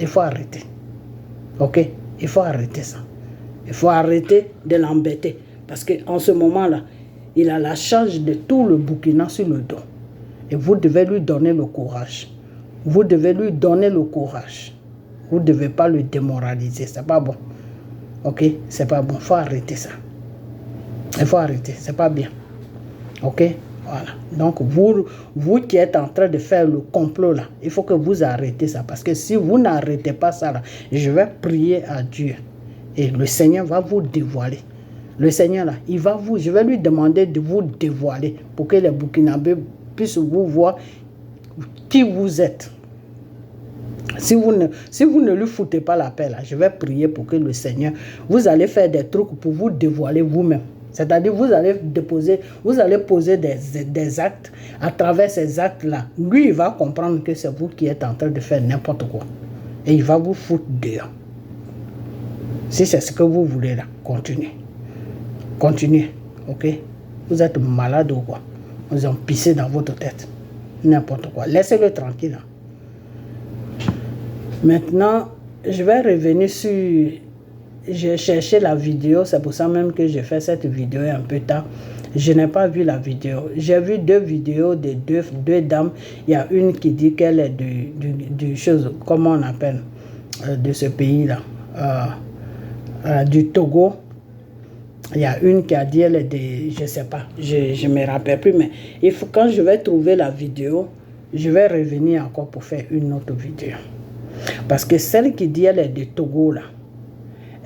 Il faut arrêter. Ok? Il faut arrêter ça. Il faut arrêter de l'embêter. Parce qu'en ce moment-là, il a la charge de tout le Burkina sur le dos. Et vous devez lui donner le courage. Vous devez lui donner le courage. Vous ne devez pas le démoraliser. C'est pas bon. Ok? C'est pas bon. Il faut arrêter ça. Il faut arrêter. C'est pas bien. Ok? Voilà. Donc, vous qui êtes en train de faire le complot là, il faut que vous arrêtez ça. Parce que si vous n'arrêtez pas ça là, je vais prier à Dieu. Et le Seigneur va vous dévoiler. Le Seigneur là, je vais lui demander de vous dévoiler pour que les Burkinabés puissent vous voir qui vous êtes. Si vous ne lui foutez pas la paix là, je vais prier pour que le Seigneur, vous allez faire des trucs pour vous dévoiler vous-même. C'est-à-dire vous allez poser des actes. À travers ces actes-là, lui, il va comprendre que c'est vous qui êtes en train de faire n'importe quoi. Et il va vous foutre dehors. Si c'est ce que vous voulez là, continuez. Continuez, ok? Vous êtes malade ou quoi? Vous ont pissé dans votre tête. N'importe quoi. Laissez-le tranquille. Maintenant, je vais revenir sur... J'ai cherché la vidéo, c'est pour ça même que j'ai fait cette vidéo un peu tard. Je n'ai pas vu la vidéo. J'ai vu deux vidéos de deux dames. Il y a une qui dit qu'elle est du chose, comment on appelle, de ce pays-là, du Togo. Il y a une qui a dit elle est de, je ne sais pas, je ne me rappelle plus, mais quand je vais trouver la vidéo, je vais revenir encore pour faire une autre vidéo. Parce que celle qui dit elle est de Togo, là,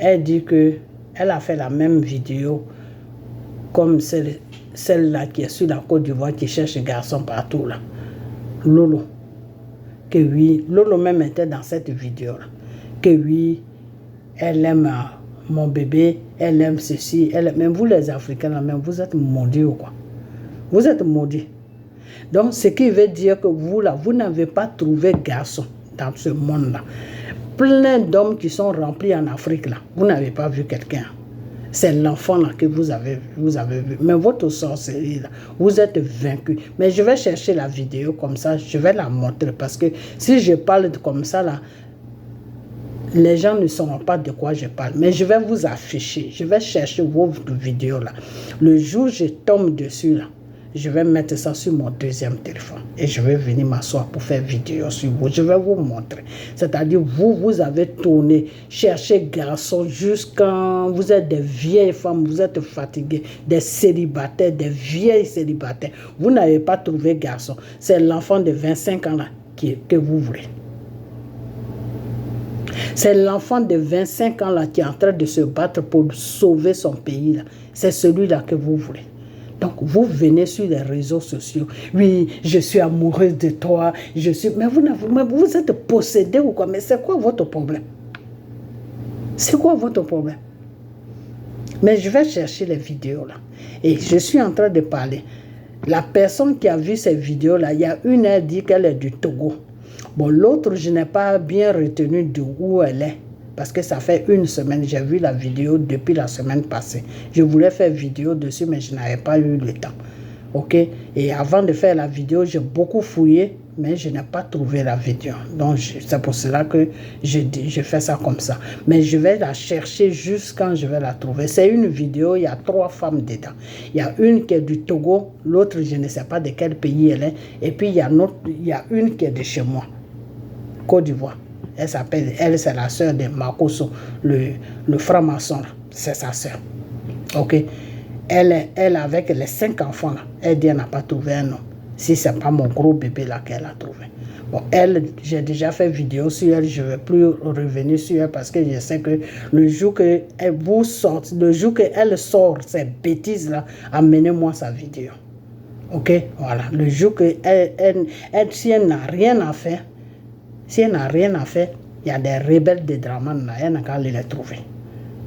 elle dit qu'elle a fait la même vidéo comme celle-là qui est sur la Côte d'Ivoire qui cherche un garçon partout, là. Lolo. Que oui, Lolo même était dans cette vidéo-là. Que oui, elle aime mon bébé, elle aime ceci, même vous les Africains, là, même vous êtes maudits ou quoi. Vous êtes maudits. Donc, ce qui veut dire que vous, là, vous n'avez pas trouvé garçon dans ce monde-là. Plein d'hommes qui sont remplis en Afrique, là. Vous n'avez pas vu quelqu'un. C'est l'enfant là que vous avez vu. Mais votre sorcellerie, là, vous êtes vaincu. Mais je vais chercher la vidéo comme ça, je vais la montrer. Parce que si je parle comme ça, là, les gens ne sauront pas de quoi je parle. Mais je vais vous afficher. Je vais chercher vos vidéos là. Le jour où je tombe dessus là, je vais mettre ça sur mon deuxième téléphone. Et je vais venir m'asseoir pour faire vidéo sur vous. Je vais vous montrer. C'est-à-dire, vous avez tourné, cherché garçons jusqu'à... Vous êtes des vieilles femmes, vous êtes fatigués, des célibataires, des vieilles célibataires. Vous n'avez pas trouvé garçon. C'est l'enfant de 25 ans là que vous voulez. C'est l'enfant de 25 ans là qui est en train de se battre pour sauver son pays là. C'est celui-là que vous voulez. Donc, vous venez sur les réseaux sociaux. Oui, je suis amoureuse de toi. Mais vous êtes possédé ou quoi? Mais c'est quoi votre problème? C'est quoi votre problème? Mais je vais chercher les vidéos là. Et je suis en train de parler. La personne qui a vu ces vidéos là, il y a une, elle dit qu'elle est du Togo. Bon, l'autre, je n'ai pas bien retenu d'où elle est. Parce que ça fait une semaine, j'ai vu la vidéo depuis la semaine passée. Je voulais faire vidéo dessus, mais je n'avais pas eu le temps. Ok? Et avant de faire la vidéo, j'ai beaucoup fouillé, mais je n'ai pas trouvé la vidéo. Donc, c'est pour cela que je fais ça comme ça. Mais je vais la chercher juste quand je vais la trouver. C'est une vidéo, il y a 3 femmes dedans. Il y a une qui est du Togo, l'autre, je ne sais pas de quel pays elle est. Et puis, il y a une qui est de chez moi, Côte d'Ivoire. Elle c'est la sœur de Makoso, le franc-maçon, c'est sa sœur. Ok? Elle avec les 5 enfants, là, elle dit qu'elle n'a pas trouvé un homme. Si ce n'est pas mon gros bébé là qu'elle a trouvé. Bon, elle, j'ai déjà fait vidéo sur elle, je ne vais plus revenir sur elle parce que je sais que le jour qu'elle vous sort, le jour qu'elle sort ces bêtises-là, amenez-moi sa vidéo. Ok, voilà. Le jour que si elle n'a rien à faire, il y a des rebelles de Draman là, elle n'a qu'à les trouver.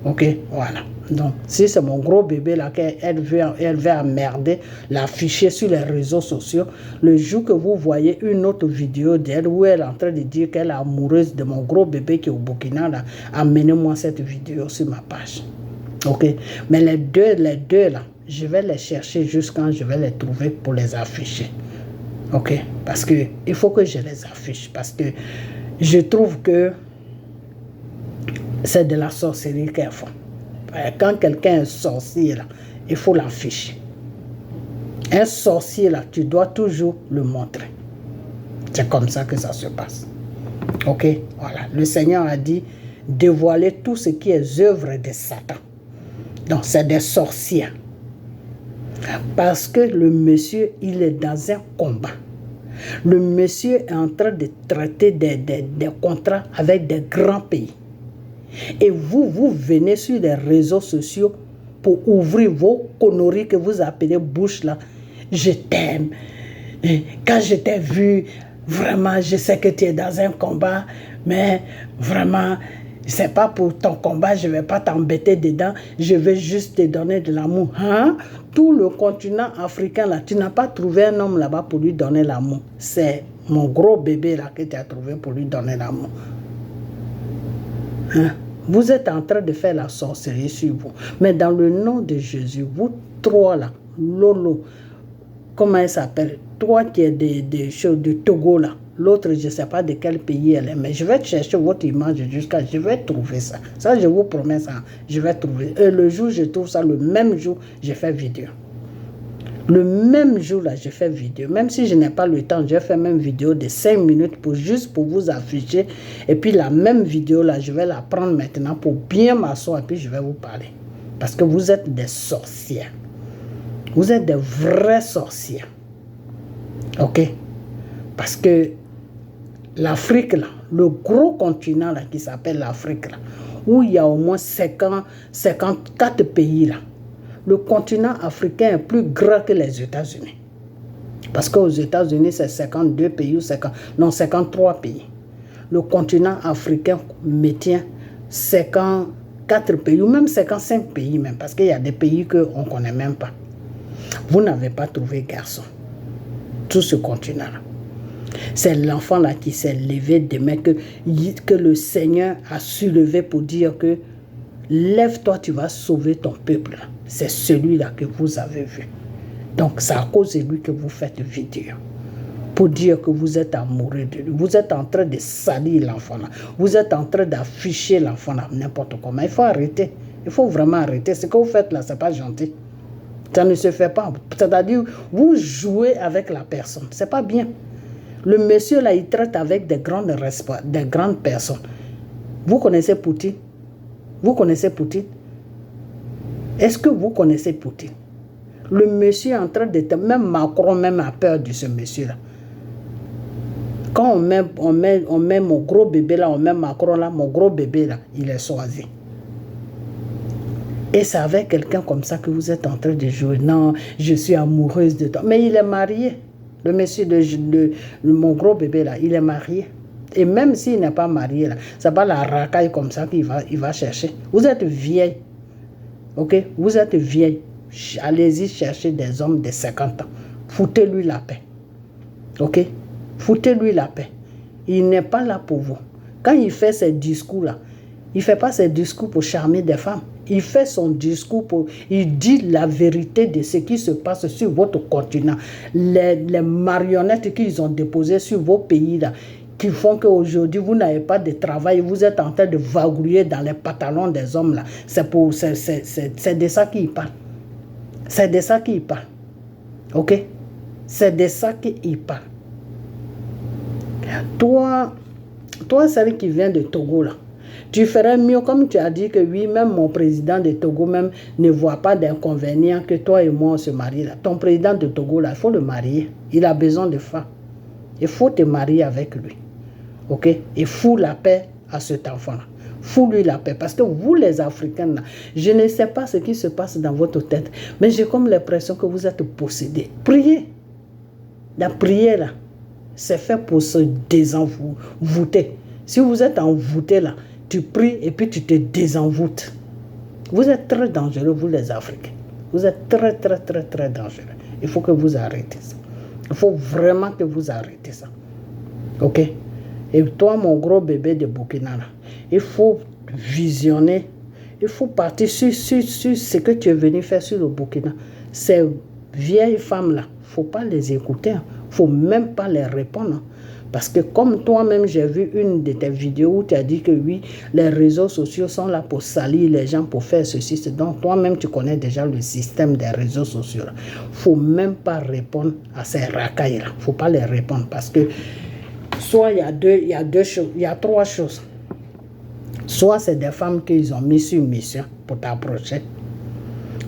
Ok, voilà. Donc, si c'est mon gros bébé là qu'elle veut emmerder, l'afficher sur les réseaux sociaux, le jour que vous voyez une autre vidéo d'elle où elle est en train de dire qu'elle est amoureuse de mon gros bébé qui est au Burkina là, amenez-moi cette vidéo sur ma page. Ok, mais les deux là, je vais les chercher jusqu'à je vais les trouver pour les afficher. Ok, parce que il faut que je les affiche parce que je trouve que c'est de la sorcellerie qu'elles font. Quand quelqu'un est sorcier là, il faut l'afficher. Un sorcier là, tu dois toujours le montrer. C'est comme ça que ça se passe. Ok, voilà. Le Seigneur a dit dévoiler tout ce qui est œuvre de Satan. Donc c'est des sorciers. Parce que le monsieur, il est dans un combat. Le monsieur est en train de traiter des contrats avec des grands pays. Et vous venez sur les réseaux sociaux pour ouvrir vos conneries que vous appelez bouche là. Je t'aime. Quand je t'ai vu, vraiment, je sais que tu es dans un combat, mais vraiment, c'est pas pour ton combat, je vais pas t'embêter dedans, je vais juste te donner de l'amour. Hein? Tout le continent africain là, tu n'as pas trouvé un homme là-bas pour lui donner l'amour. C'est mon gros bébé là que tu as trouvé pour lui donner l'amour. Hein? Vous êtes en train de faire la sorcellerie sur vous. Mais dans le nom de Jésus, vous trois là, Lolo, comment elle s'appelle? Toi qui es des choses de Togo là. L'autre, je ne sais pas de quel pays elle est, mais je vais chercher votre image jusqu'à... Je vais trouver ça. Ça, je vous promets ça. Je vais trouver. Et le jour, je trouve ça, le même jour, je fais vidéo. Le même jour, là, je fais vidéo. Même si je n'ai pas le temps, je fais même vidéo de 5 minutes juste pour vous afficher. Et puis la même vidéo, là, je vais la prendre maintenant pour bien m'asseoir et puis je vais vous parler. Parce que vous êtes des sorcières. Vous êtes des vrais sorciers. Ok? Parce que l'Afrique, là, le gros continent là, qui s'appelle l'Afrique, là, où il y a au moins 54 pays, là, le continent africain est plus grand que les États-Unis. Parce qu'aux États-Unis, c'est 52 pays ou 53 pays. Le continent africain me tient 54 pays ou même 55 pays, même, parce qu'il y a des pays qu'on ne connaît même pas. Vous n'avez pas trouvé garçon. Tout ce continent-là. C'est l'enfant là qui s'est levé demain, que le Seigneur a soulevé pour dire que lève-toi, tu vas sauver ton peuple. C'est celui-là que vous avez vu. Donc c'est à cause de lui que vous faites vidéo. Pour dire que vous êtes amoureux de lui. Vous êtes en train de salir l'enfant là. Vous êtes en train d'afficher l'enfant là n'importe comment. Il faut arrêter. Il faut vraiment arrêter. Ce que vous faites là, c'est pas gentil. Ça ne se fait pas. C'est-à-dire, vous jouez avec la personne. C'est pas bien. Le monsieur là, il traite avec des grandes personnes. Vous connaissez Poutine? Vous connaissez Poutine? Est-ce que vous connaissez Poutine? Le monsieur est en train de... Même Macron même a peur de ce monsieur-là. Quand on met mon gros bébé là, on met Macron là, mon gros bébé là, il est choisi. Et c'est avec quelqu'un comme ça que vous êtes en train de jouer. Non, je suis amoureuse de toi. Mais il est marié. Le monsieur de mon gros bébé là, il est marié. Et même s'il n'est pas marié là, c'est pas la racaille comme ça qu'il va chercher. Vous êtes vieille. Ok? Vous êtes vieille. Allez-y chercher des hommes de 50 ans. Foutez-lui la paix. Ok? Foutez-lui la paix. Il n'est pas là pour vous. Quand il fait ses discours là, il ne fait pas ses discours pour charmer des femmes. Il fait son discours pour... Il dit la vérité de ce qui se passe sur votre continent. Les marionnettes qu'ils ont déposées sur vos pays là, qui font qu'aujourd'hui vous n'avez pas de travail, vous êtes en train de vagouiller dans les pantalons des hommes là. C'est de ça qu'il parle. C'est de ça qu'il parle. Ok? C'est de ça qu'il parle. Toi, celle qui vient de Togo là, Tu ferais mieux, comme tu as dit que oui, même mon président de Togo même ne voit pas d'inconvénient que toi et moi on se marie là. Ton président de Togo là, il faut le marier. Il a besoin de femmes. Il faut te marier avec lui. Ok? Et fous la paix à cet enfant-là. Fous-lui la paix. Parce que vous, les Africains, là, je ne sais pas ce qui se passe dans votre tête, mais j'ai comme l'impression que vous êtes possédés. Priez. La prière, là, c'est fait pour se désenvoûter. Si vous êtes envoûté, là, tu pries et puis tu te désenvoûtes. Vous êtes très dangereux, vous, les Africains. Vous êtes très, très, très, très dangereux. Il faut que vous arrêtez ça. Il faut vraiment que vous arrêtez ça. Ok? Et toi, mon gros bébé de Burkina, là, il faut visionner, il faut partir sur ce que tu es venu faire sur le Burkina. Ces vieilles femmes-là, il ne faut pas les écouter, il ne faut même pas les répondre. Parce que comme toi-même, j'ai vu une de tes vidéos où tu as dit que oui, les réseaux sociaux sont là pour salir les gens, pour faire ceci. Donc toi-même, tu connais déjà le système des réseaux sociaux. Il ne faut même pas répondre à ces racailles-là. Il ne faut pas les répondre parce que soit il y a trois choses. Soit c'est des femmes qu'ils ont mis sur mission pour t'approcher.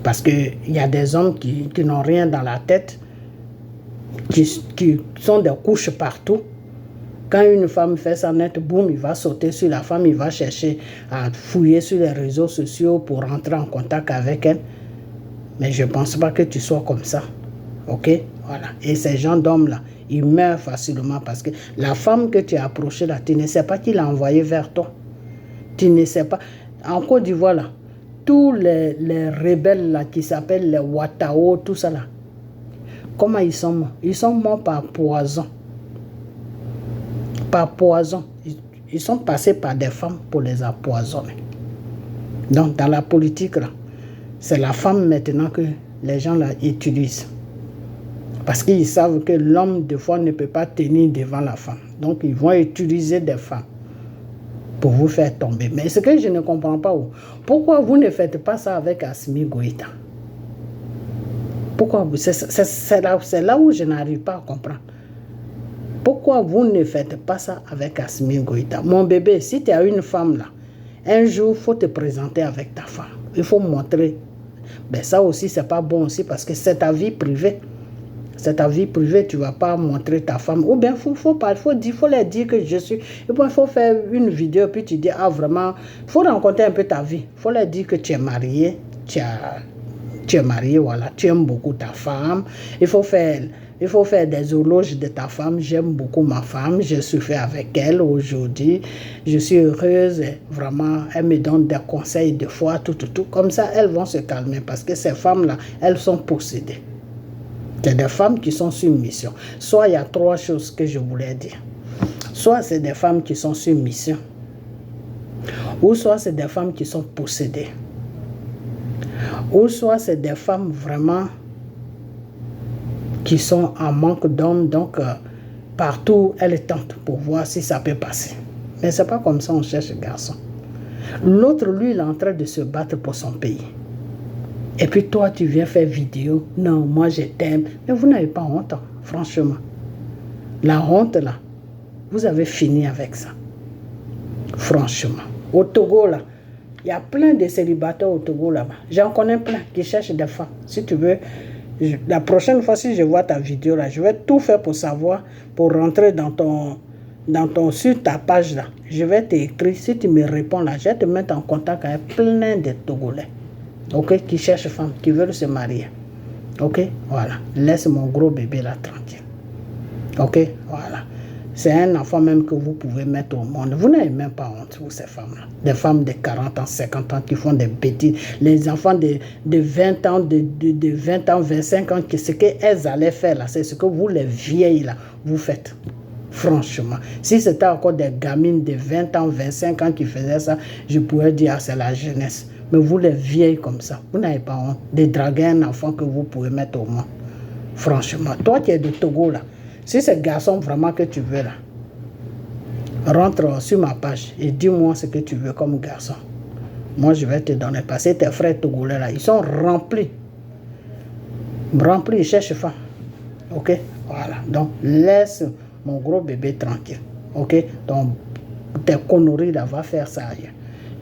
Parce qu'il y a des hommes qui n'ont rien dans la tête, qui sont des couches partout. Quand une femme fait sa net, boum, il va sauter sur la femme, il va chercher à fouiller sur les réseaux sociaux pour rentrer en contact avec elle. Mais je ne pense pas que tu sois comme ça. Ok? Voilà. Et ces gens d'hommes-là, ils meurent facilement parce que la femme que tu as approchée là, tu ne sais pas qui l'a envoyée vers toi. Tu ne sais pas. En Côte d'Ivoire, là, tous les rebelles là, qui s'appellent les Watao, tout ça là, comment ils sont morts? Ils sont morts par poison. Par poison. Ils sont passés par des femmes pour les empoisonner. Donc, dans la politique, là, c'est la femme maintenant que les gens là utilisent. Parce qu'ils savent que l'homme, des fois, ne peut pas tenir devant la femme. Donc, ils vont utiliser des femmes pour vous faire tomber. Mais ce que je ne comprends pas, pourquoi vous ne faites pas ça avec Assimi Goïta? Pourquoi? C'est là où je n'arrive pas à comprendre. Pourquoi vous ne faites pas ça avec Assimi Goïta? Mon bébé, si tu as une femme là, un jour, il faut te présenter avec ta femme. Il faut montrer. Ben ça aussi, c'est pas bon aussi parce que c'est ta vie privée. C'est ta vie privée, tu ne vas pas montrer ta femme. Ou bien, il faut leur dire que je suis... Et puis, il faut faire une vidéo, puis tu dis, ah, vraiment, il faut raconter un peu ta vie. Il faut leur dire que tu es marié, tu es marié, voilà, tu aimes beaucoup ta femme. Il faut faire des éloges de ta femme. J'aime beaucoup ma femme, je suis fait avec elle aujourd'hui. Je suis heureuse, vraiment, elle me donne des conseils de foi, tout. Comme ça, elles vont se calmer parce que ces femmes-là, elles sont possédées. C'est des femmes qui sont sur mission. Soit il y a trois choses que je voulais dire. Soit c'est des femmes qui sont sur mission. Ou soit c'est des femmes qui sont possédées. Ou soit c'est des femmes vraiment qui sont en manque d'hommes. Donc, partout, elles tentent pour voir si ça peut passer. Mais ce n'est pas comme ça on cherche le garçon. L'autre, lui, il est en train de se battre pour son pays. Et puis toi, tu viens faire vidéo. Non, moi, je t'aime. Mais vous n'avez pas honte, hein, franchement. La honte, là, vous avez fini avec ça. Franchement. Au Togo, là, il y a plein de célibataires au Togo, là-bas. J'en connais plein qui cherchent des femmes. Si tu veux, la prochaine fois, si je vois ta vidéo, là, je vais tout faire pour savoir, pour rentrer sur ta page, là. Je vais t'écrire. Si tu me réponds, là, je vais te mettre en contact avec plein de Togolais. Ok, qui cherchent femmes, qui veulent se marier. Ok, voilà. Laisse mon gros bébé là tranquille. Ok, voilà. C'est un enfant même que vous pouvez mettre au monde. Vous n'avez même pas honte, vous, ces femmes-là. Des femmes de 40 ans, 50 ans qui font des bêtises. Les enfants de 20 ans, de 20 ans, 25 ans, ce qu'elles allaient faire là, c'est ce que vous, les vieilles là, vous faites. Franchement. Si c'était encore des gamines de 20 ans, 25 ans qui faisaient ça, je pourrais dire, ah, c'est la jeunesse. Mais vous, les vieilles comme ça, vous n'avez pas honte de draguer un enfant que vous pouvez mettre au monde. Franchement. Toi qui es de Togo, là, si c'est garçon vraiment que tu veux, là, rentre sur ma page et dis-moi ce que tu veux comme garçon. Moi, je vais te donner. Parce que tes frères togolais, là, ils sont remplis. Remplis, ils cherchent femme. Ok? Voilà. Donc, laisse mon gros bébé tranquille. Ok? Donc, tes conneries là, va faire ça ailleurs.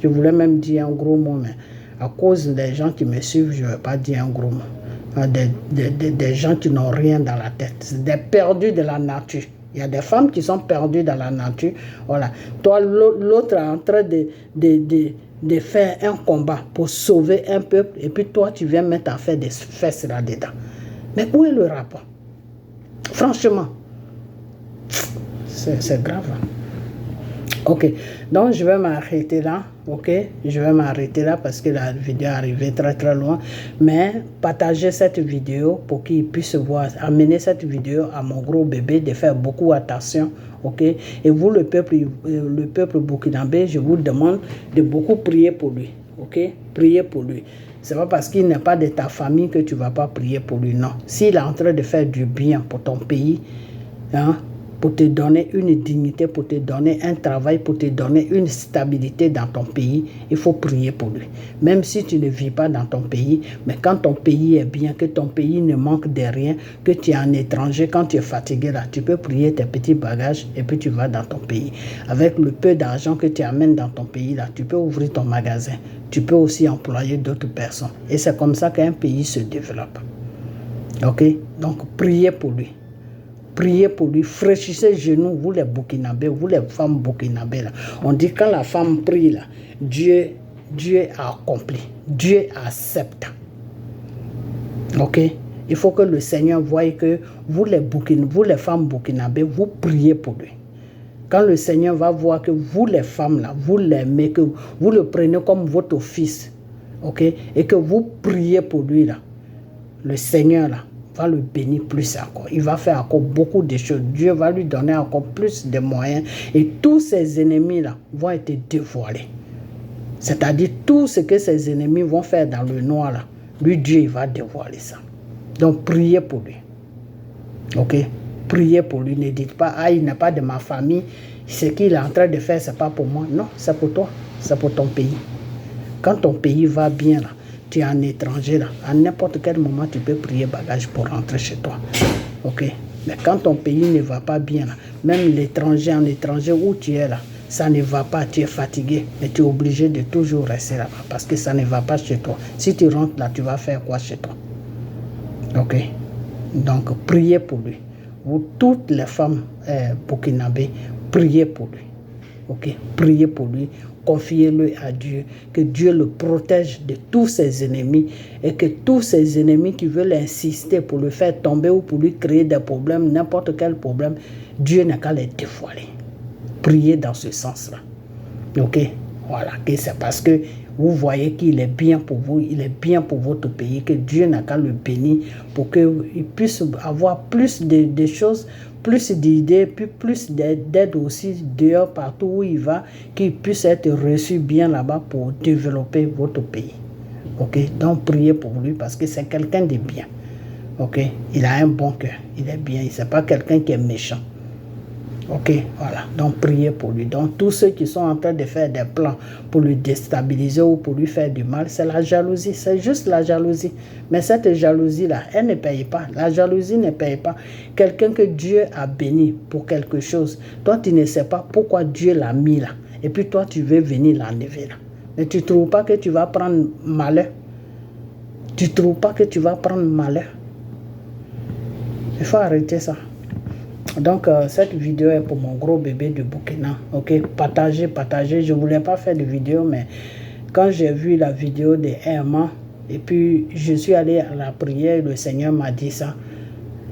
Je voulais même dire un gros mot, mais à cause des gens qui me suivent, je ne vais pas dire un gros mot. Des gens qui n'ont rien dans la tête, des perdus de la nature. Il y a des femmes qui sont perdues dans la nature. Voilà. Toi, l'autre est en train de faire un combat pour sauver un peuple, et puis toi, tu viens mettre à faire des fesses là-dedans. Mais où est le rapport? Franchement, c'est grave. Ok, donc je vais m'arrêter là, ok, je vais m'arrêter là parce que la vidéo est arrivée très très loin, mais partagez cette vidéo pour qu'il puisse voir, amener cette vidéo à mon gros bébé, de faire beaucoup attention, ok, et vous le peuple burkinabé, je vous demande de beaucoup prier pour lui, ok, priez pour lui. C'est pas parce qu'il n'est pas de ta famille que tu vas pas prier pour lui, non. S'il est en train de faire du bien pour ton pays, hein, pour te donner une dignité, pour te donner un travail, pour te donner une stabilité dans ton pays, il faut prier pour lui. Même si tu ne vis pas dans ton pays, mais quand ton pays est bien, que ton pays ne manque de rien, que tu es un étranger, quand tu es fatigué là, tu peux prier tes petits bagages et puis tu vas dans ton pays. Avec le peu d'argent que tu amènes dans ton pays là, tu peux ouvrir ton magasin. Tu peux aussi employer d'autres personnes. Et c'est comme ça qu'un pays se développe. Ok? Donc, priez pour lui. Priez pour lui, fraîchissez les genoux, vous les Burkinabés, vous les femmes burkinabées là. On dit quand la femme prie là, Dieu a accompli, Dieu accepte. Ok? Il faut que le Seigneur voie que vous les femmes burkinabées, vous priez pour lui. Quand le Seigneur va voir que vous les femmes là, vous l'aimez, que vous le prenez comme votre fils, ok? Et que vous priez pour lui là, le Seigneur là va le bénir plus encore. Il va faire encore beaucoup de choses. Dieu va lui donner encore plus de moyens. Et tous ses ennemis-là vont être dévoilés. C'est-à-dire tout ce que ses ennemis vont faire dans le noir, là, lui, Dieu, il va dévoiler ça. Donc, priez pour lui. Ok? Priez pour lui. Ne dites pas, ah, il n'est pas de ma famille. Ce qu'il est en train de faire, ce n'est pas pour moi. Non, c'est pour toi. C'est pour ton pays. Quand ton pays va bien, là, tu es un étranger là, à n'importe quel moment tu peux prier bagage pour rentrer chez toi. Ok? Mais quand ton pays ne va pas bien là, même l'étranger en étranger où tu es là, ça ne va pas, tu es fatigué, mais tu es obligé de toujours rester là-bas parce que ça ne va pas chez toi. Si tu rentres là, tu vas faire quoi chez toi? Ok? Donc priez pour lui. Vous, toutes les femmes burkinabées, priez pour lui. Ok? Priez pour lui. Confiez-le à Dieu, que Dieu le protège de tous ses ennemis et que tous ses ennemis qui veulent insister pour le faire tomber ou pour lui créer des problèmes, n'importe quel problème, Dieu n'a qu'à les dévoiler. Priez dans ce sens-là. Ok? Voilà, que c'est parce que vous voyez qu'il est bien pour vous, il est bien pour votre pays, que Dieu n'a qu'à le bénir pour qu'il puisse avoir plus de choses, plus d'idées, puis plus d'aide aussi dehors, partout où il va, qu'il puisse être reçu bien là-bas pour développer votre pays. Ok? Donc priez pour lui parce que c'est quelqu'un de bien. Ok? Il a un bon cœur, il est bien, c'est pas quelqu'un qui est méchant. Ok, voilà, donc priez pour lui. Donc tous ceux qui sont en train de faire des plans pour lui déstabiliser ou pour lui faire du mal, c'est la jalousie, c'est juste la jalousie. Mais cette jalousie-là, elle ne paye pas. La jalousie ne paye pas. Quelqu'un que Dieu a béni pour quelque chose, toi tu ne sais pas pourquoi Dieu l'a mis là. Et puis toi tu veux venir l'enlever là. Mais tu ne trouves pas que tu vas prendre malheur? Tu ne trouves pas que tu vas prendre malheur? Il faut arrêter ça. Donc, cette vidéo est pour mon gros bébé du Burkina. Ok, partagez. Je ne voulais pas faire de vidéo, mais quand j'ai vu la vidéo de Herman, et puis je suis allé à la prière, le Seigneur m'a dit ça.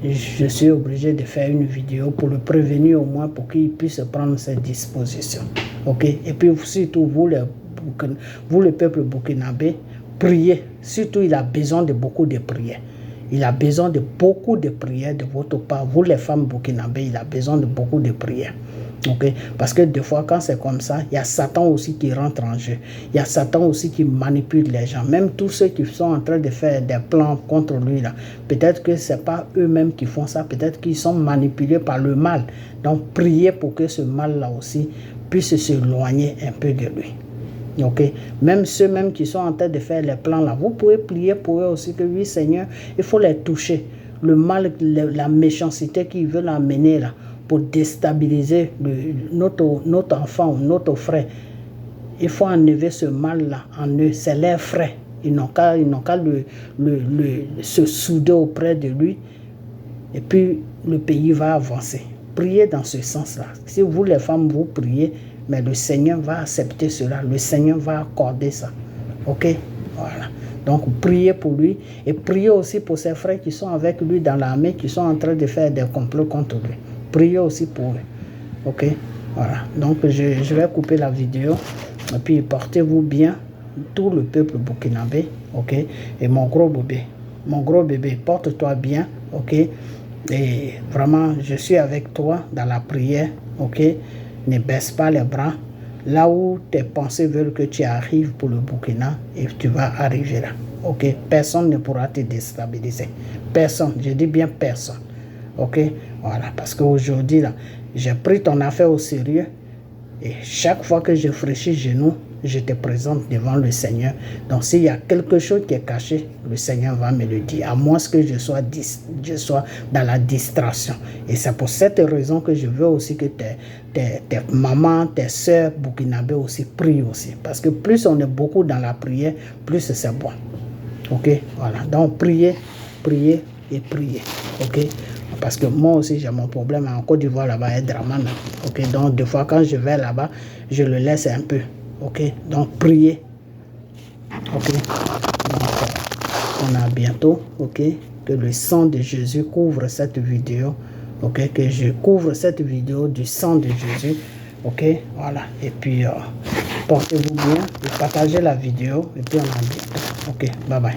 Je suis obligé de faire une vidéo pour le prévenir au moins, pour qu'il puisse prendre ses dispositions. Ok, et puis surtout, vous le peuple burkinabé, priez. Surtout, il a besoin de beaucoup de prières. Il a besoin de beaucoup de prières de votre part. Vous, les femmes burkinabées, il a besoin de beaucoup de prières. Okay? Parce que des fois, quand c'est comme ça, il y a Satan aussi qui rentre en jeu. Il y a Satan aussi qui manipule les gens. Même tous ceux qui sont en train de faire des plans contre lui, là, peut-être que ce n'est pas eux-mêmes qui font ça. Peut-être qu'ils sont manipulés par le mal. Donc, priez pour que ce mal-là aussi puisse s'éloigner un peu de lui. Okay. Même ceux-mêmes qui sont en train de faire les plans là, vous pouvez prier pour eux aussi que oui Seigneur, il faut les toucher. Le mal, la méchanceté qu'ils veulent amener là, pour déstabiliser notre enfant ou notre frère. Il faut enlever ce mal-là en eux. C'est leurs frères. Ils n'ont qu'à se souder auprès de lui. Et puis, le pays va avancer. Priez dans ce sens-là. Si vous, les femmes, vous priez, mais le Seigneur va accepter cela. Le Seigneur va accorder ça. OK? Voilà. Donc, priez pour lui. Et priez aussi pour ses frères qui sont avec lui dans l'armée, qui sont en train de faire des complots contre lui. Priez aussi pour eux. OK? Voilà. Donc, je vais couper la vidéo. Et puis, portez-vous bien, tout le peuple burkinabé. OK? Et mon gros bébé, porte-toi bien. OK? Et vraiment, je suis avec toi dans la prière. OK? Ne baisse pas les bras. Là où tes pensées veulent que tu arrives pour le Burkina, et tu vas arriver là. OK? Personne ne pourra te déstabiliser. Personne. Je dis bien personne. OK? Voilà. Parce qu'aujourd'hui, là, j'ai pris ton affaire au sérieux. Et chaque fois que je fraîchis genoux, je te présente devant le Seigneur. Donc, s'il y a quelque chose qui est caché, le Seigneur va me le dire, à moins que je sois dans la distraction. Et c'est pour cette raison que je veux aussi que tes mamans, tes soeurs burkinabés aussi prient aussi. Parce que plus on est beaucoup dans la prière, plus c'est bon. OK? Voilà. Donc, priez, priez et priez. OK? Parce que moi aussi, j'ai mon problème en Côte d'Ivoire, là-bas, et Dramana. OK? Donc, des fois, quand je vais là-bas, je le laisse un peu. OK? Donc, priez. OK? Donc, on a bientôt. OK? Que le sang de Jésus couvre cette vidéo. OK? Que je couvre cette vidéo du sang de Jésus. OK? Voilà. Et puis, portez-vous bien et partagez la vidéo. Et puis, on a bientôt. OK? Bye bye.